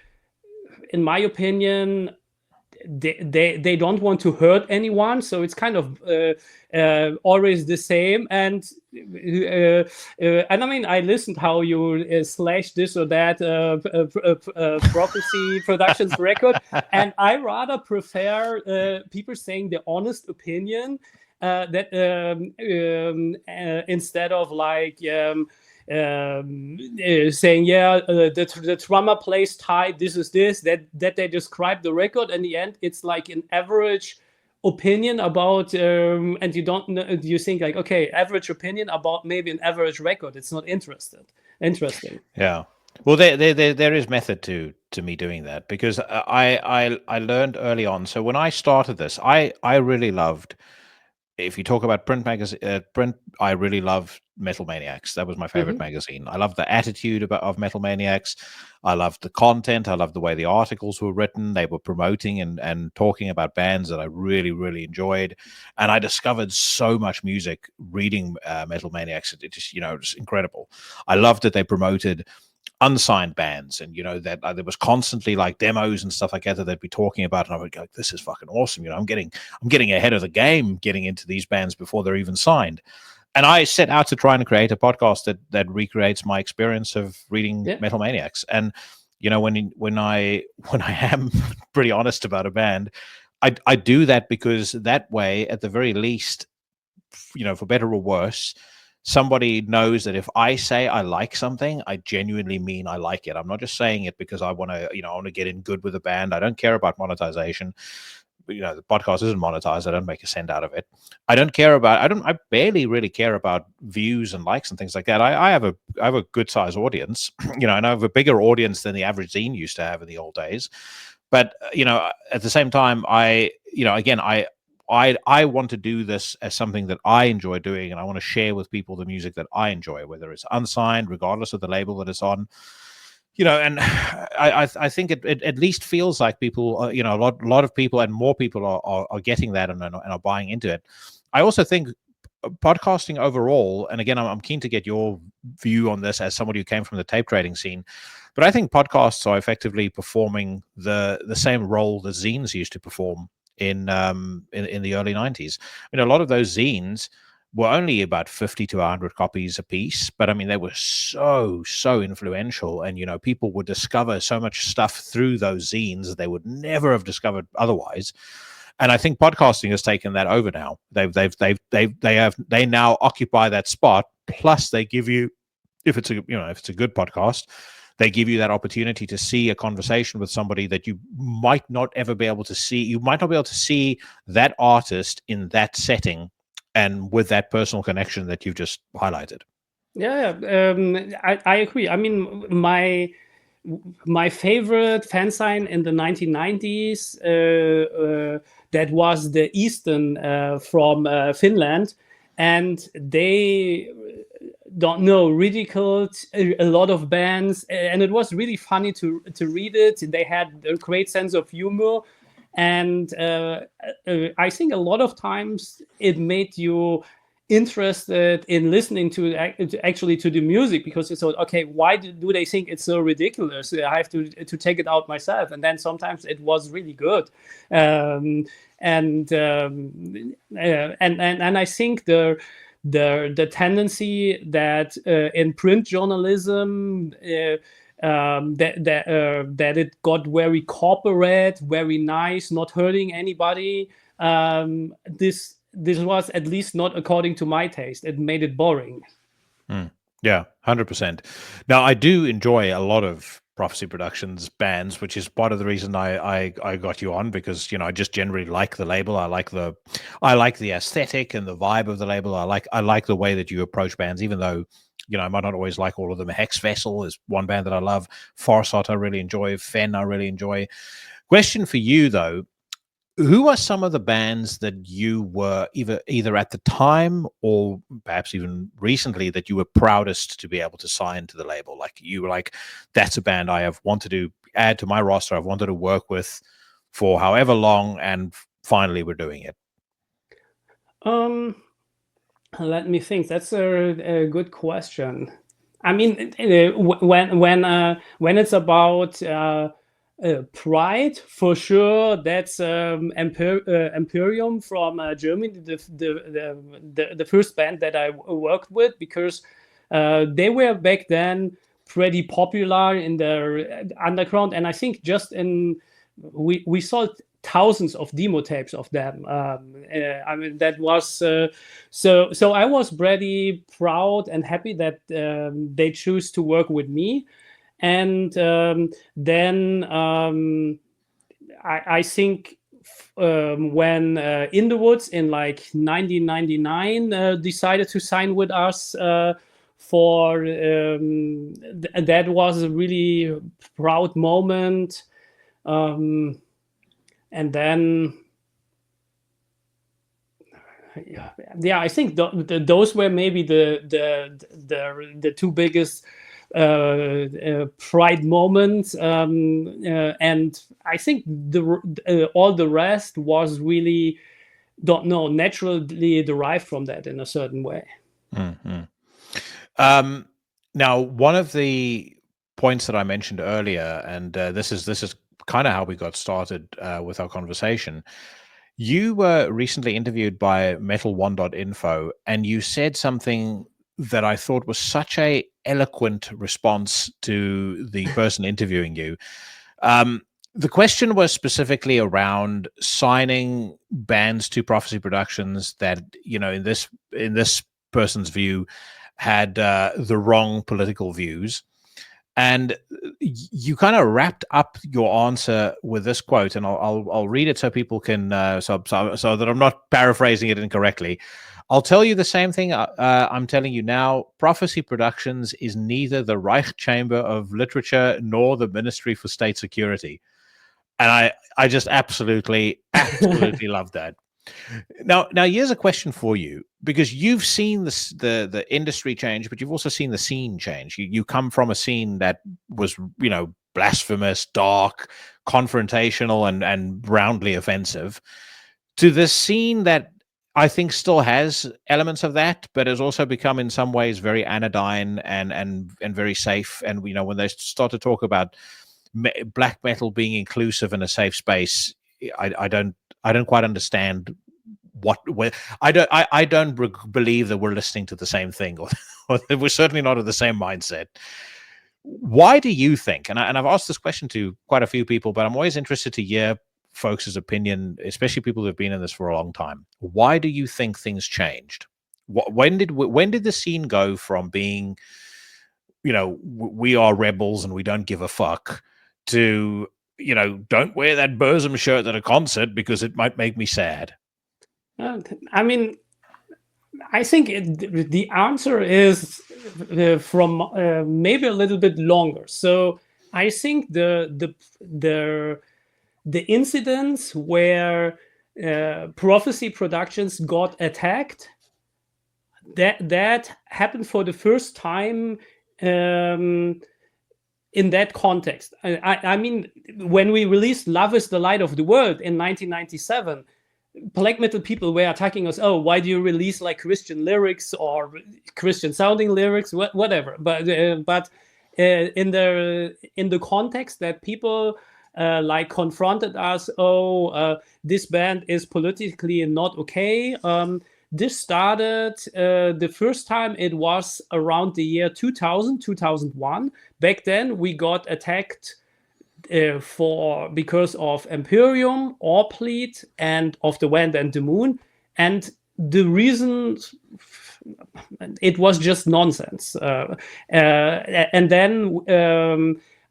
in my opinion, they don't want to hurt anyone, so it's kind of always the same. And I mean, I listened how you slash this or that Prophecy Productions record, and I rather prefer people saying the honest opinion that instead of like saying, yeah, the drummer plays tight, this is this, that they describe the record. In the end, it's like an average opinion about and you don't know, you think like, okay, average opinion about maybe an average record. It's not interesting. Yeah. Well, there is method to me doing that, because I learned early on. So when I started this, I really loved, if you talk about print, I really loved Metal Maniacs. That was my favorite magazine. I loved the attitude of Metal Maniacs. I loved the content. I loved the way the articles were written. They were promoting and talking about bands that I really, really enjoyed. And I discovered so much music reading Metal Maniacs. It just, it was incredible. I loved that they promoted unsigned bands, and that there was constantly like demos and stuff like that they'd be talking about, and I would go, this is fucking awesome. I'm getting ahead of the game, getting into these bands before they're even signed. And I set out to try and create a podcast that recreates my experience of reading Metal Maniacs. And when I am pretty honest about a band, I do that because that way, at the very least, for better or worse, somebody knows that if I say I like something, I genuinely mean I like it. I'm not just saying it because I want to get in good with a band. I don't care about monetization. The podcast isn't monetized. I don't make a cent out of it. I barely really care about views and likes and things like that. I have a good size audience, and I have a bigger audience than the average zine used to have in the old days. But at the same time, I want to do this as something that I enjoy doing, and I want to share with people the music that I enjoy, whether it's unsigned, regardless of the label that it's on. And I think it at least feels like people, a lot of people and more people are getting that and are buying into it. I also think podcasting overall, and again, I'm keen to get your view on this as somebody who came from the tape trading scene, but I think podcasts are effectively performing the same role that zines used to perform in the early 90s. A lot of those zines were only about 50 to 100 copies a piece, but they were so influential, and people would discover so much stuff through those zines that they would never have discovered otherwise. And I think podcasting has taken that over now. They now occupy that spot. Plus, they give you, if it's a good podcast, they give you that opportunity to see a conversation with somebody that you might not ever be able to see. You might not be able to see that artist in that setting and with that personal connection that you've just highlighted. Yeah, I agree. My favorite fanzine in the 1990s, that was the Eastern from Finland, and they ridiculed a lot of bands, and it was really funny to read it. They had a great sense of humor, and I think a lot of times it made you interested in listening to the music, because you thought, okay, why do they think it's so ridiculous? I have to take it out myself. And then sometimes it was really good. And I think the tendency that in print journalism that it got very corporate, very nice, not hurting anybody. This was at least not according to my taste. It made it boring. Yeah, 100%. Now, I do enjoy a lot of Prophecy Productions bands, which is part of the reason I got you on, because I just generally like the label. I like the aesthetic and the vibe of the label. I like the way that you approach bands, even though I might not always like all of them. Hex Vessel is one band that I love. Farsot I really enjoy. Fen I really enjoy. Question for you though: who are some of the bands that you were either at the time or perhaps even recently that you were proudest to be able to sign to the label? Like you were like, that's a band I have wanted to add to my roster. I've wanted to work with for however long, and finally we're doing it. Let me think. That's a good question. When it's about Pride, for sure, that's Imperium from Germany, the first band that I worked with, because they were back then pretty popular in the underground, and I think we sold thousands of demo tapes of them. That was so I was pretty proud and happy that they choose to work with me. And then I think when In the Woods in like 1999 decided to sign with us, that was a really proud moment. And then, I think those were maybe the two biggest Pride moments, and I think all the rest was really naturally derived from that in a certain way. Mm-hmm. Now, one of the points that I mentioned earlier, and this is kind of how we got started with our conversation. You were recently interviewed by Metal1.info, and you said something that I thought was such a eloquent response to the person interviewing you. The question was specifically around signing bands to Prophecy Productions that, in this person's view, had the wrong political views. And you kind of wrapped up your answer with this quote, and I'll read it so people can so that I'm not paraphrasing it incorrectly. I'll tell you the same thing I'm telling you now. Prophecy Productions is neither the Reich Chamber of Literature nor the Ministry for State Security, and I just absolutely love that. Now, here's a question for you, because you've seen the industry change, but you've also seen the scene change. You come from a scene that was, blasphemous, dark, confrontational, and roundly offensive, to this scene that I think still has elements of that, but has also become in some ways very anodyne and very safe. And when they start to talk about black metal being inclusive in a safe space, I don't quite understand I don't believe that we're listening to the same thing, or we're certainly not of the same mindset. Why do you think, and I've asked this question to quite a few people, but I'm always interested to hear folks' opinion, especially people who've been in this for a long time. Why do you think things changed? When did the scene go from being, we are rebels and we don't give a fuck, to, don't wear that Burzum shirt at a concert because it might make me sad? I mean, I think the answer is from maybe a little bit longer. So I think the incidents where Prophecy Productions got attacked, that happened for the first time in that context. I mean, when we released Love is the Light of the World in 1997, black metal people were attacking us. Oh, why do you release like Christian lyrics or Christian sounding lyrics, whatever. But in the context that people like confronted us, this band is politically not okay. This started the first time, it was around the year 2000, 2001. Back then we got attacked because of Imperium, Orpleat, and of the Wind and the Moon. And the reason, it was just nonsense. And then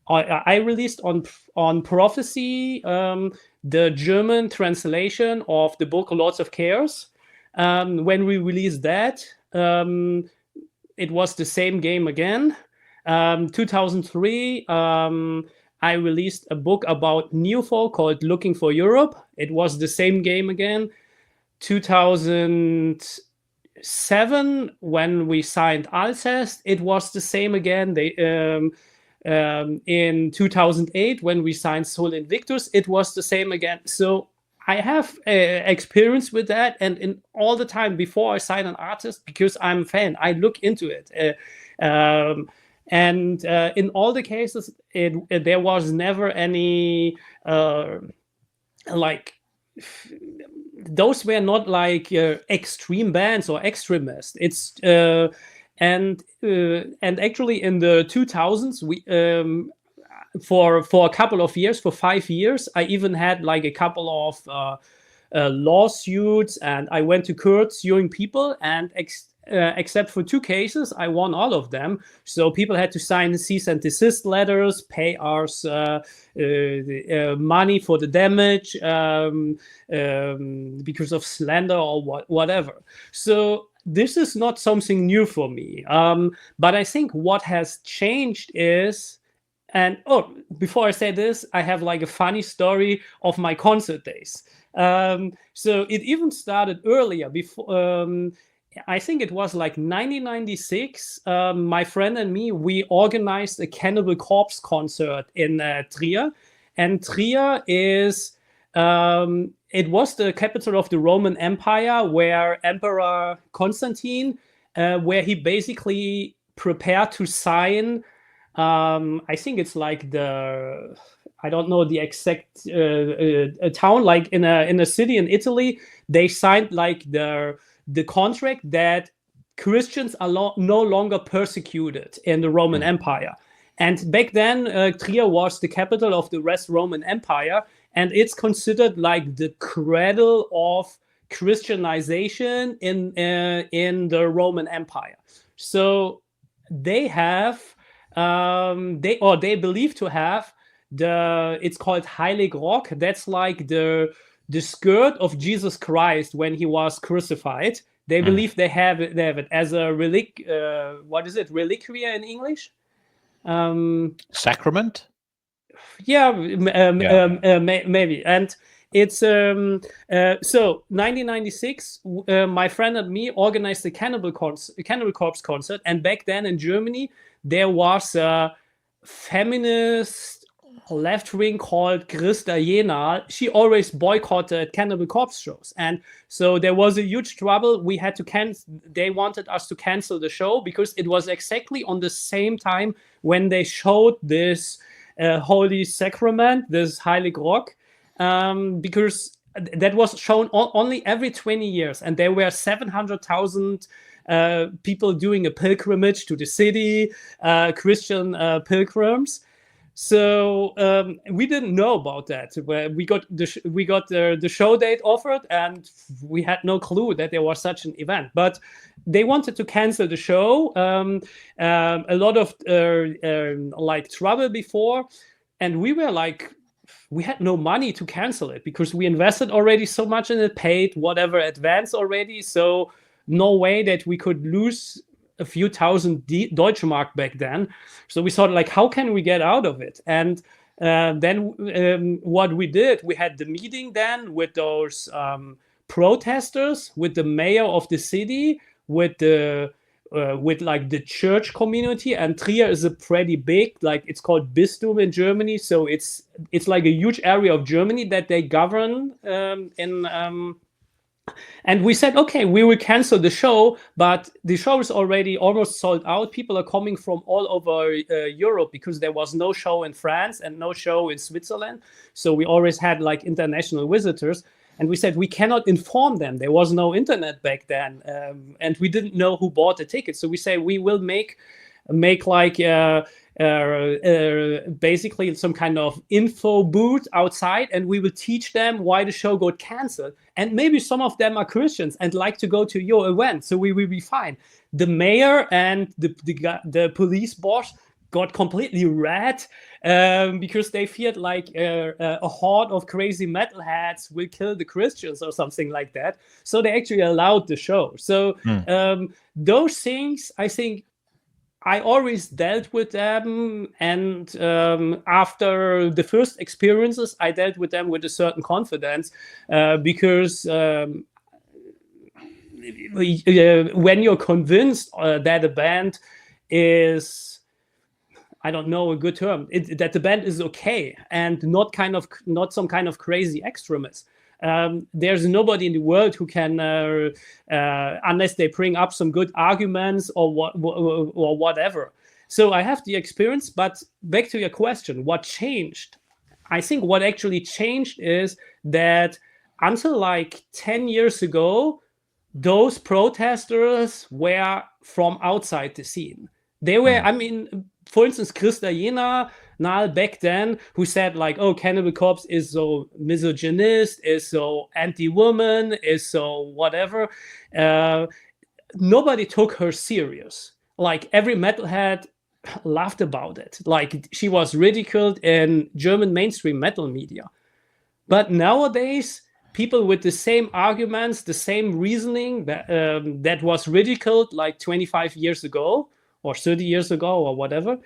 I released on Prophecy the German translation of the book Lords of Chaos. When we released that, it was the same game again. 2003, I released a book about Neofolk called Looking for Europe. It was the same game again. 2007, when we signed Alcest, it was the same again. In 2008, when we signed Sol Invictus, it was the same again. So I have experience with that, and in all the time before I sign an artist, because I'm a fan, I look into it. And in all the cases, there was never any like, those were not like extreme bands or extremists. It's and actually in the 2000s, we for a couple of years, for 5 years, I even had like a couple of lawsuits, and I went to court suing people, and except for 2 cases, I won all of them. So people had to sign cease and desist letters, pay us money for the damage because of slander or whatever. So this is not something new for me. But I think what has changed is, and before I say this, I have like a funny story of my concert days. So it even started earlier. Before, I think it was like 1996. My friend and me, we organized a Cannibal Corpse concert in Trier, and Trier is it was the capital of the Roman Empire, where Emperor Constantine, where he basically prepared to sign I think it's like I don't know the exact town, like in a city in Italy, they signed like the contract that Christians are no longer persecuted in the Roman Empire. And back then, Trier was the capital of the West Roman Empire, and it's considered like the cradle of Christianization in the Roman Empire. So they have they believe to have it's called Heilig Rock. That's like the skirt of Jesus Christ when he was crucified. They believe they have it as a what is it, reliquia in English? Sacrament? Yeah, maybe. And it's so 1996. My friend and me organized the Cannibal Corpse concert, and back then in Germany there was a feminist left wing called Christa Jena. She always boycotted Cannibal Corpse shows, and so there was a huge trouble. We had to cancel. They wanted us to cancel the show because it was exactly on the same time when they showed this Holy Sacrament, this Heilig Rock, because that was shown only every 20 years, and there were 700,000 people doing a pilgrimage to the city, Christian pilgrims. So we didn't know about that. We got the show date offered, and we had no clue that there was such an event. But they wanted to cancel the show. A lot of like trouble before, and we were like, we had no money to cancel it because we invested already so much in it, paid whatever advance already. So no way that we could lose a few thousand Deutsche Mark back then. So we thought, like, how can we get out of it? And then what we did, we had the meeting then with those protesters, with the mayor of the city, with like the church community. And Trier is a pretty big, like, it's called Bistum in Germany, so it's like a huge area of Germany that they govern and we said, okay, we will cancel the show, but the show is already almost sold out. People are coming from all over Europe because there was no show in France and no show in Switzerland. So we always had like international visitors. And we said we cannot inform them. There was no internet back then. And we didn't know who bought the ticket. So we say we will make like basically some kind of info booth outside, and we will teach them why the show got canceled. And maybe some of them are Christians and like to go to your event, so we will be fine. The mayor and the police boss got completely red because they feared like a horde of crazy metalheads will kill the Christians or something like that. So they actually allowed the show. So those things, I think, I always dealt with them, and after the first experiences, I dealt with them with a certain confidence because when you're convinced that a band is, I don't know a good term, that the band is okay and not some kind of crazy extremist. There's nobody in the world who can, unless they bring up some good arguments or whatever. So I have the experience, but back to your question, what changed? I think what actually changed is that until like 10 years ago, those protesters were from outside the scene. They were, I mean, for instance, Christa Jena, back then, who said like, oh, Cannibal Corpse is so misogynist, is so anti-woman, is so whatever. Nobody took her serious. Like every metalhead laughed about it. Like she was ridiculed in German mainstream metal media. But nowadays, people with the same arguments, the same reasoning that was ridiculed like 25 years ago or 30 years ago or whatever,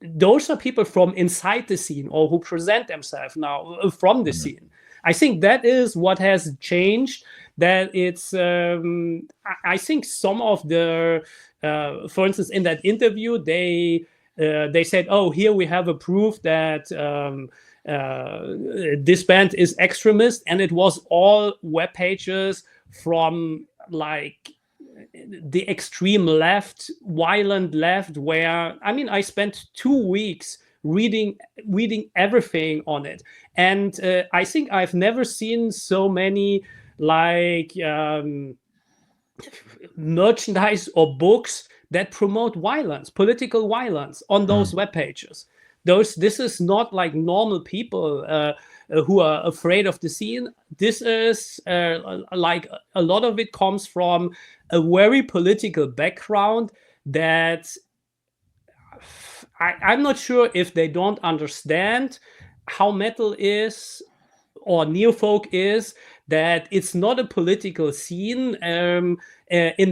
those are people from inside the scene or who present themselves now from the scene. I think that is what has changed. That it's, I think some of the, for instance, in that interview, they said, oh, here we have a proof that this band is extremist, and it was all web pages from like the extreme left, violent left, where I spent 2 weeks reading everything on it, and I think I've never seen so many like merchandise or books that promote violence, political violence, on those web pages. This is not like normal people who are afraid of the scene. This is like a lot of it comes from a very political background that I'm not sure if they don't understand how metal is or neofolk is, that it's not a political scene in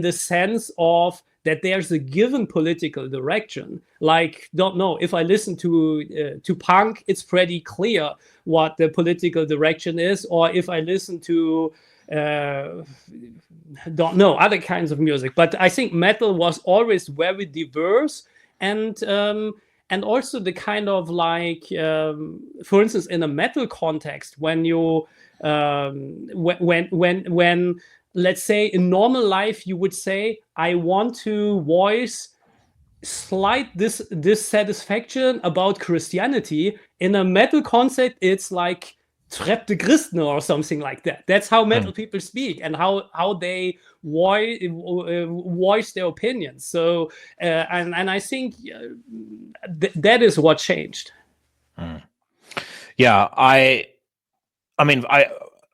the sense of that there's a given political direction. Like, don't know, if I listen to punk, it's pretty clear what the political direction is, or if I listen to don't know, other kinds of music. But I think metal was always very diverse, and also the kind of like, for instance, in a metal context, when you when let's say in normal life you would say, I want to voice slight dissatisfaction about Christianity. In a metal concept, it's like Trepp de Christen or something like that. That's how metal people speak, and how they voice their opinions. So and I think that is what changed. Yeah, I mean,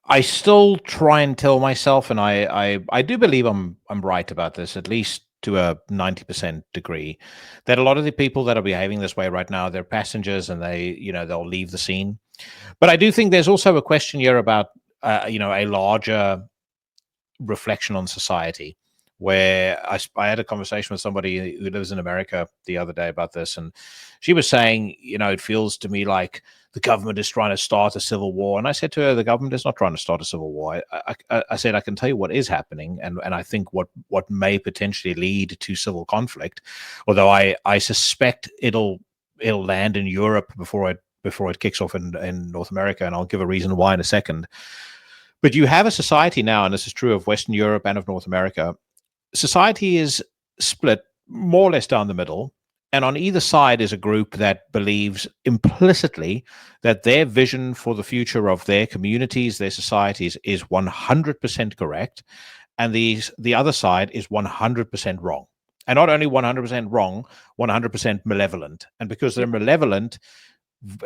I still try and tell myself, and I do believe I'm right about this, at least to a 90% degree, that a lot of the people that are behaving this way right now, they're passengers, and they'll leave the scene. But I do think there's also a question here about a larger reflection on society, where I had a conversation with somebody who lives in America the other day about this, and she was saying, it feels to me like the government is trying to start a civil war. And I said to her, the government is not trying to start a civil war. I said, I can tell you what is happening, and I think what may potentially lead to civil conflict, although I suspect it'll land in Europe before it kicks off in North America, and I'll give a reason why in a second. But you have a society now, and this is true of Western Europe and of North America. Society is split more or less down the middle, and on either side is a group that believes implicitly that their vision for the future of their communities, their societies, is 100% correct, and the other side is 100% wrong. And not only 100% wrong, 100% malevolent. And because they're malevolent,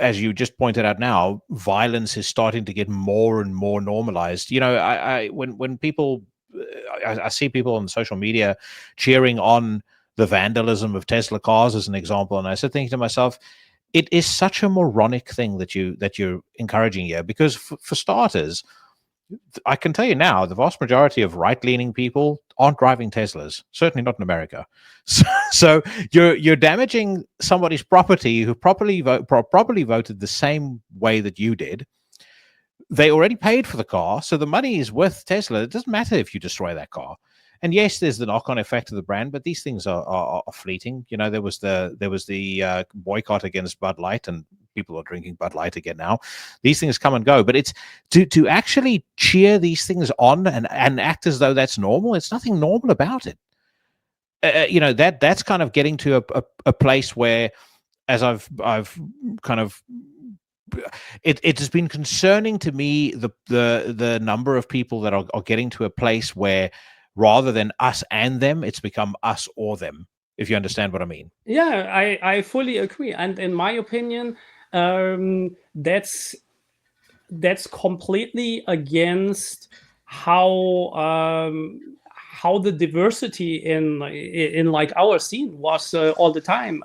as you just pointed out now, violence is starting to get more and more normalized. When people, I see people on social media cheering on the vandalism of Tesla cars as an example, and I started thinking to myself, it is such a moronic thing that you're encouraging here, because for starters, I can tell you now, the vast majority of right-leaning people aren't driving Teslas, certainly not in America. So you're damaging somebody's property who probably voted the same way that you did. They already paid for the car, so the money is with Tesla. It doesn't matter if you destroy that car. And yes, there's the knock-on effect of the brand, but these things are fleeting. There was the boycott against Bud Light, and people are drinking Bud Light again now. These things come and go, but it's to actually cheer these things on and act as though that's normal. It's nothing normal about it. That's kind of getting to a place where, as I've kind of, it has been concerning to me, the number of people that are getting to a place where, rather than us and them, it's become us or them, if you understand what I mean. Yeah, I fully agree. And in my opinion, that's completely against how the diversity in like our scene was all the time.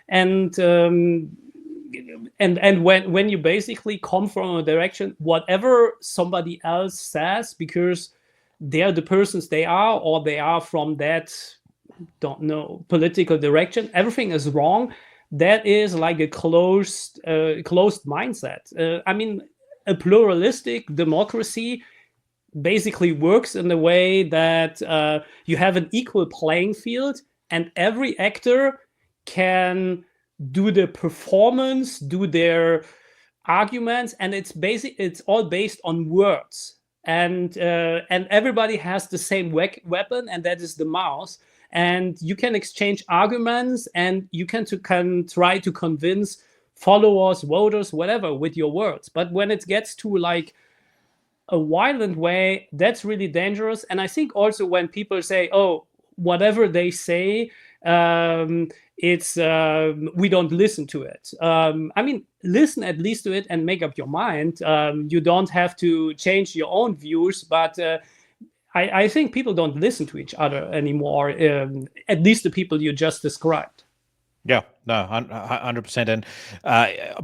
And when you basically come from a direction, whatever somebody else says, because they're the persons they are, or they are from that, don't know, political direction, everything is wrong. That is like a closed mindset. A pluralistic democracy basically works in the way that you have an equal playing field, and every actor can do the performance, do their arguments, and it's all based on words. and everybody has the same weapon, and that is the mouse. And you can exchange arguments, and you can try to convince followers, voters, whatever, with your words. But when it gets to like a violent way, that's really dangerous. And I think also when people say, oh, whatever they say, it's we don't listen to it. I mean, listen at least to it and make up your mind. You don't have to change your own views, but I think people don't listen to each other anymore, at least the people you just described. Yeah, no, 100%. And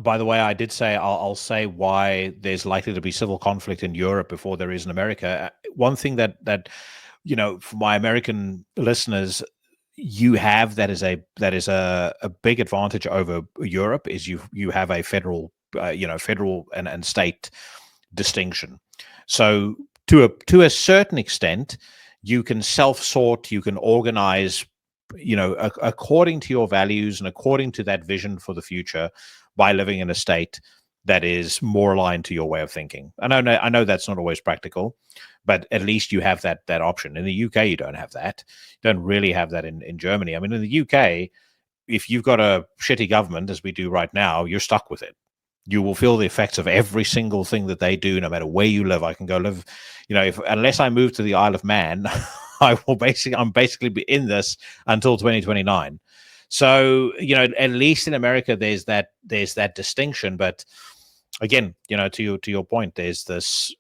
by the way, I did say I'll say why there's likely to be civil conflict in Europe before there is in America. One thing that for my American listeners, you have that is a big advantage over Europe is you have a federal federal and state distinction. So to a certain extent, you can self-sort, you can organize, according to your values and according to that vision for the future, by living in a state that is more aligned to your way of thinking. And I know that's not always practical, but at least you have that option. In the UK, you don't have that. You don't really have that in Germany. I mean, in the UK, if you've got a shitty government, as we do right now, you're stuck with it. You will feel the effects of every single thing that they do, no matter where you live. I can go live, unless I move to the Isle of Man, I'm basically be in this until 2029. So, at least in America, there's that distinction. But again, to your point, there's this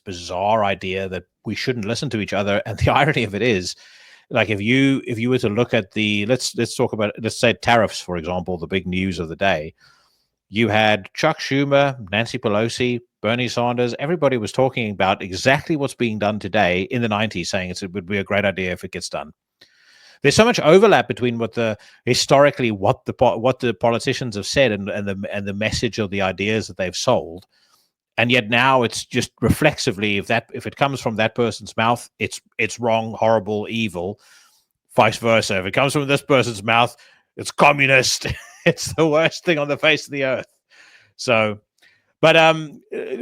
bizarre idea that we shouldn't listen to each other. And the irony of it is, like, if you were to look at let's talk about, let's say, tariffs, for example, the big news of the day. You had Chuck Schumer, Nancy Pelosi, Bernie Sanders. Everybody was talking about exactly what's being done today in the 90s, saying it would be a great idea if it gets done. There's so much overlap between what the politicians have said and the message of the ideas that they've sold, and yet now it's just reflexively, if it comes from that person's mouth, it's wrong, horrible, evil. Vice versa, if it comes from this person's mouth, it's communist. It's the worst thing on the face of the earth. So, but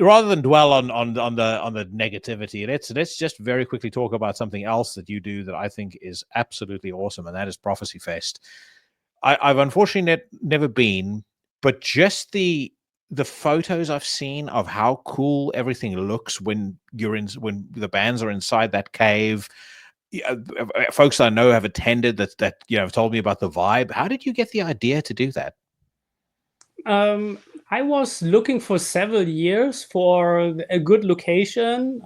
rather than dwell on the negativity, let's just very quickly talk about something else that you do that I think is absolutely awesome, and that is Prophecy Fest. I've unfortunately never been, but just the photos I've seen of how cool everything looks when when the bands are inside that cave. Folks I know have attended that have told me about the vibe. How did you get the idea to do that? I was looking for several years for a good location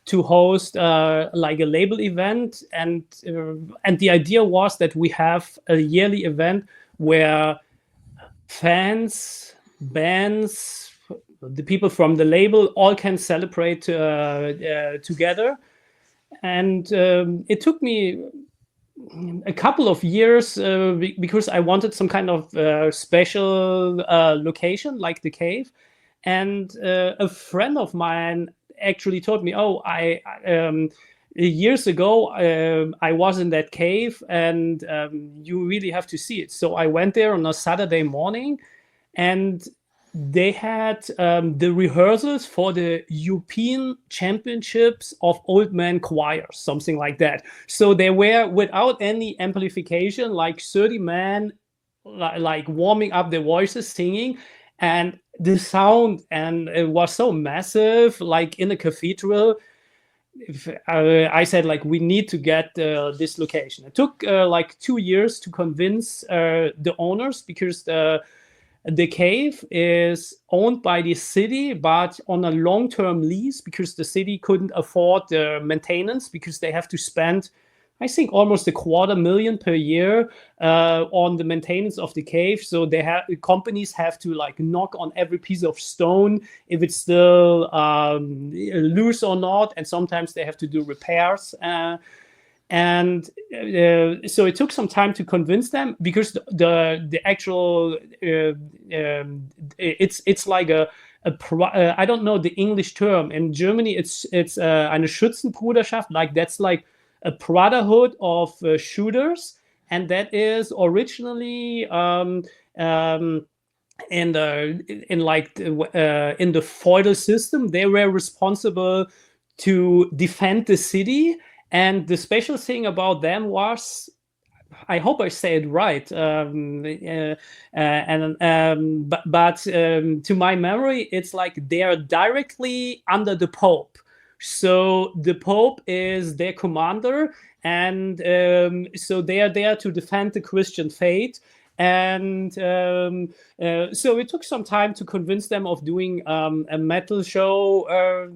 to host like a label event, and the idea was that we have a yearly event where fans, bands, the people from the label all can celebrate together. And it took me a couple of years because I wanted some kind of special location like the cave. And a friend of mine actually told me, oh, years ago, I was in that cave, and you really have to see it. So I went there on a Saturday morning, and they had the rehearsals for the European Championships of Old Man Choirs, something like that. So they were without any amplification, like 30 men, like warming up their voices, singing, and the sound, and it was so massive, like in a cathedral. I said, like, we need to get this location. It took like 2 years to convince the owners, because the cave is owned by the city, but on a long-term lease, because the city couldn't afford the maintenance, because they have to spend, I think, almost $250,000 per year on the maintenance of the cave. So companies have to like knock on every piece of stone if it's still loose or not, and sometimes they have to do repairs. And so it took some time to convince them, because the actual it's like a I don't know the English term. In Germany, it's eine Schützenbruderschaft, like that's like a brotherhood of shooters, and that is originally in the feudal system. They were responsible to defend the city, and the special thing about them was, I hope I say it right, but to my memory, it's like they are directly under the Pope. So the Pope is their commander, and so they are there to defend the Christian faith. And so it took some time to convince them of doing a metal show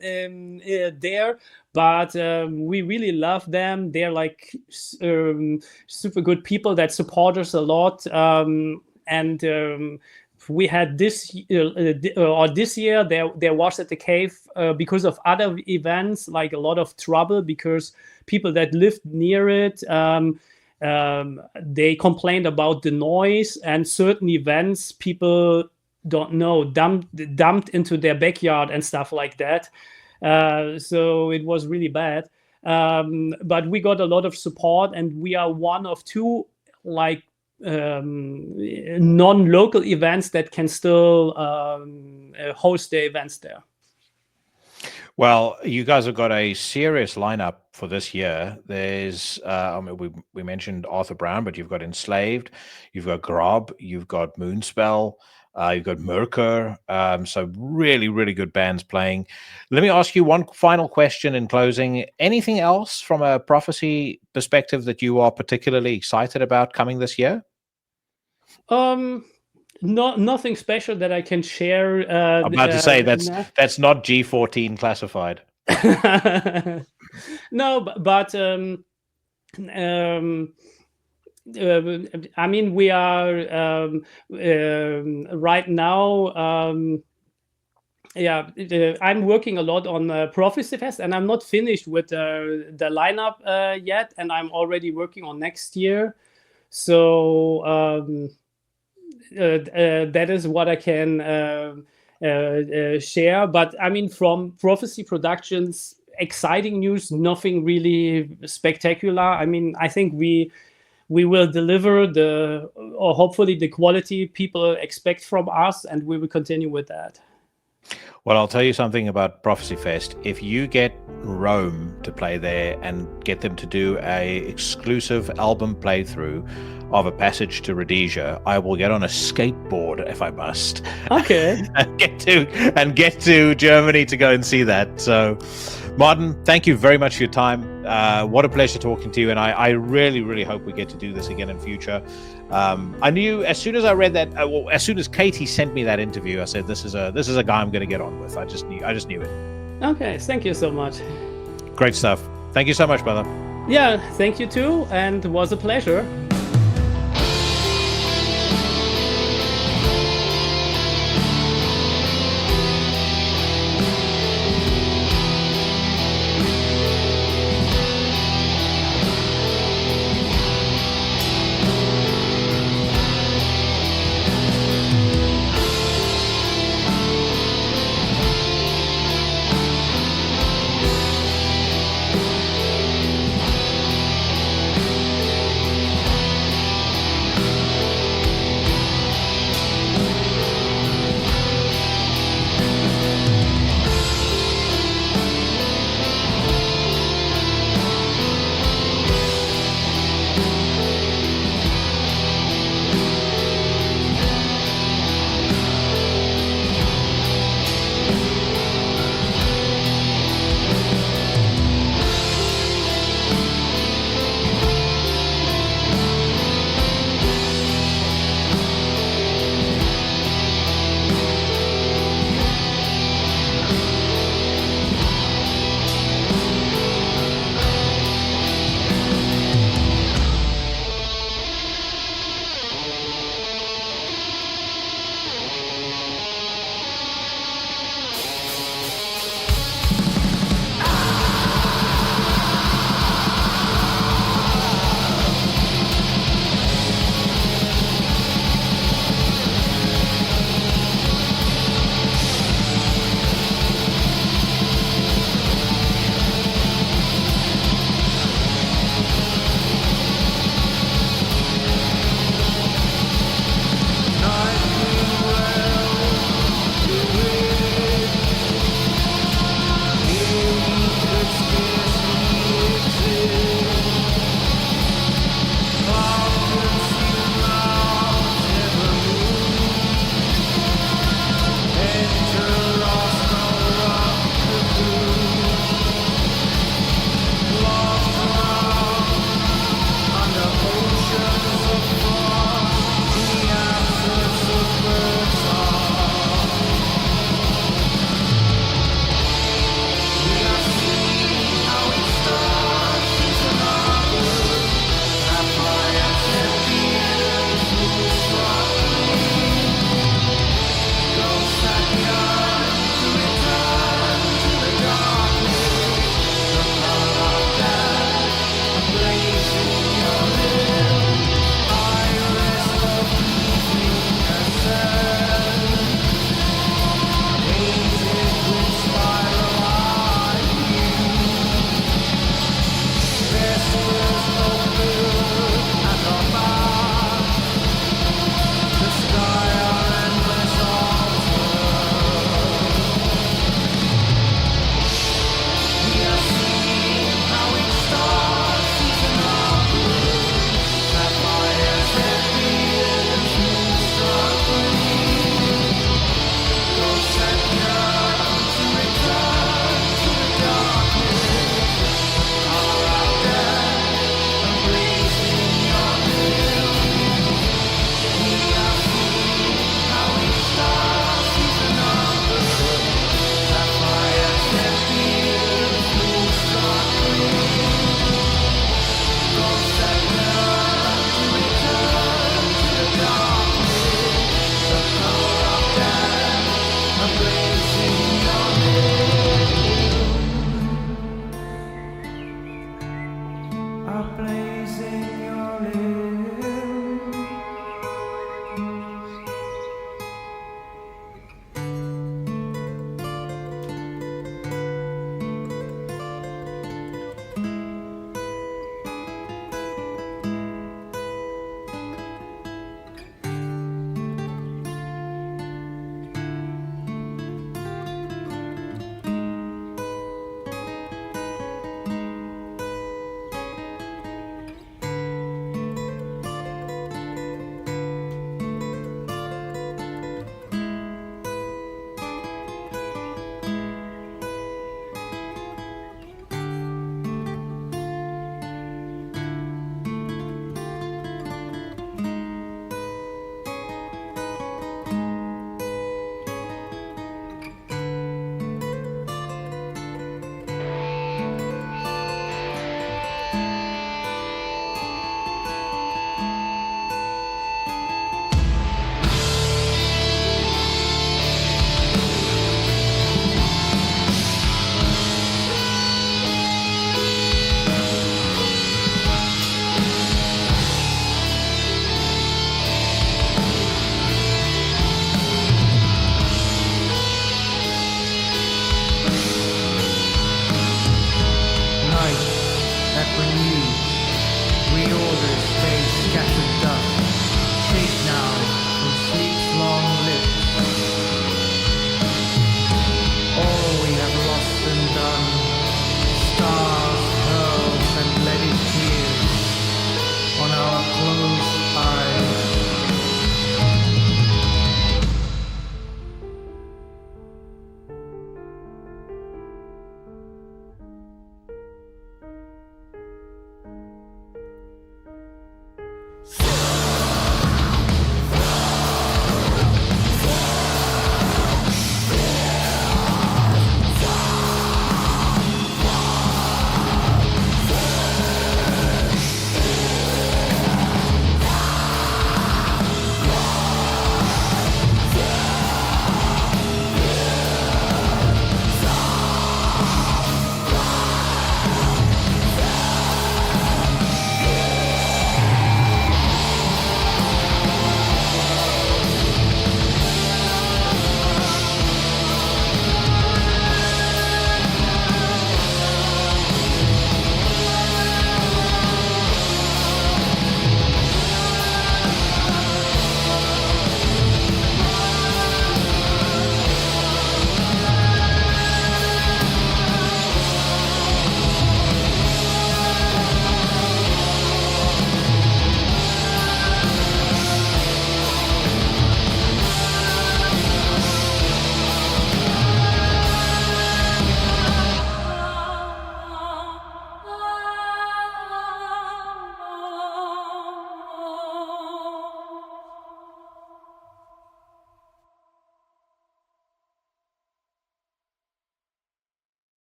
there, but we really love them. They're like super good people that support us a lot. And we had this year there was at the cave, because of other events, like a lot of trouble, because people that lived near it, they complained about the noise, and certain events people don't know dumped into their backyard and stuff like that. So it was really bad. But we got a lot of support, and we are one of two like non-local events that can still host the events there. Well, you guys have got a serious lineup for this year. There's, I mean, we mentioned Arthur Brown, but you've got Enslaved, you've got Grob, you've got Moonspell, you've got Merkur. So really, really good bands playing. Let me ask you one final question in closing. Anything else from a Prophecy perspective that you are particularly excited about coming this year? Nothing special that I can share. I'm about to say that's not G14 classified. No, but I mean, we are right now. Yeah, I'm working a lot on Prophecy Fest, and I'm not finished with the lineup yet, and I'm already working on next year. So that is what I can share. But I mean, from Prophecy Productions, exciting news, nothing really spectacular. I mean, I think we will deliver or hopefully the quality people expect from us, and we will continue with that. Well, I'll tell you something about Prophecy Fest. If you get Rome to play there and get them to do a exclusive album playthrough of A Passage to Rhodesia, I will get on a skateboard if I must. Okay. and get to Germany to go and see that. So, Martin, thank you very much for your time. What a pleasure talking to you, and I really, really hope we get to do this again in future. I knew as soon as I read that, as soon as Katie sent me that interview, I said, "This is a guy I'm going to get on with." I just knew it. Okay, thank you so much. Great stuff. Thank you so much, brother. Yeah, thank you too, and it was a pleasure.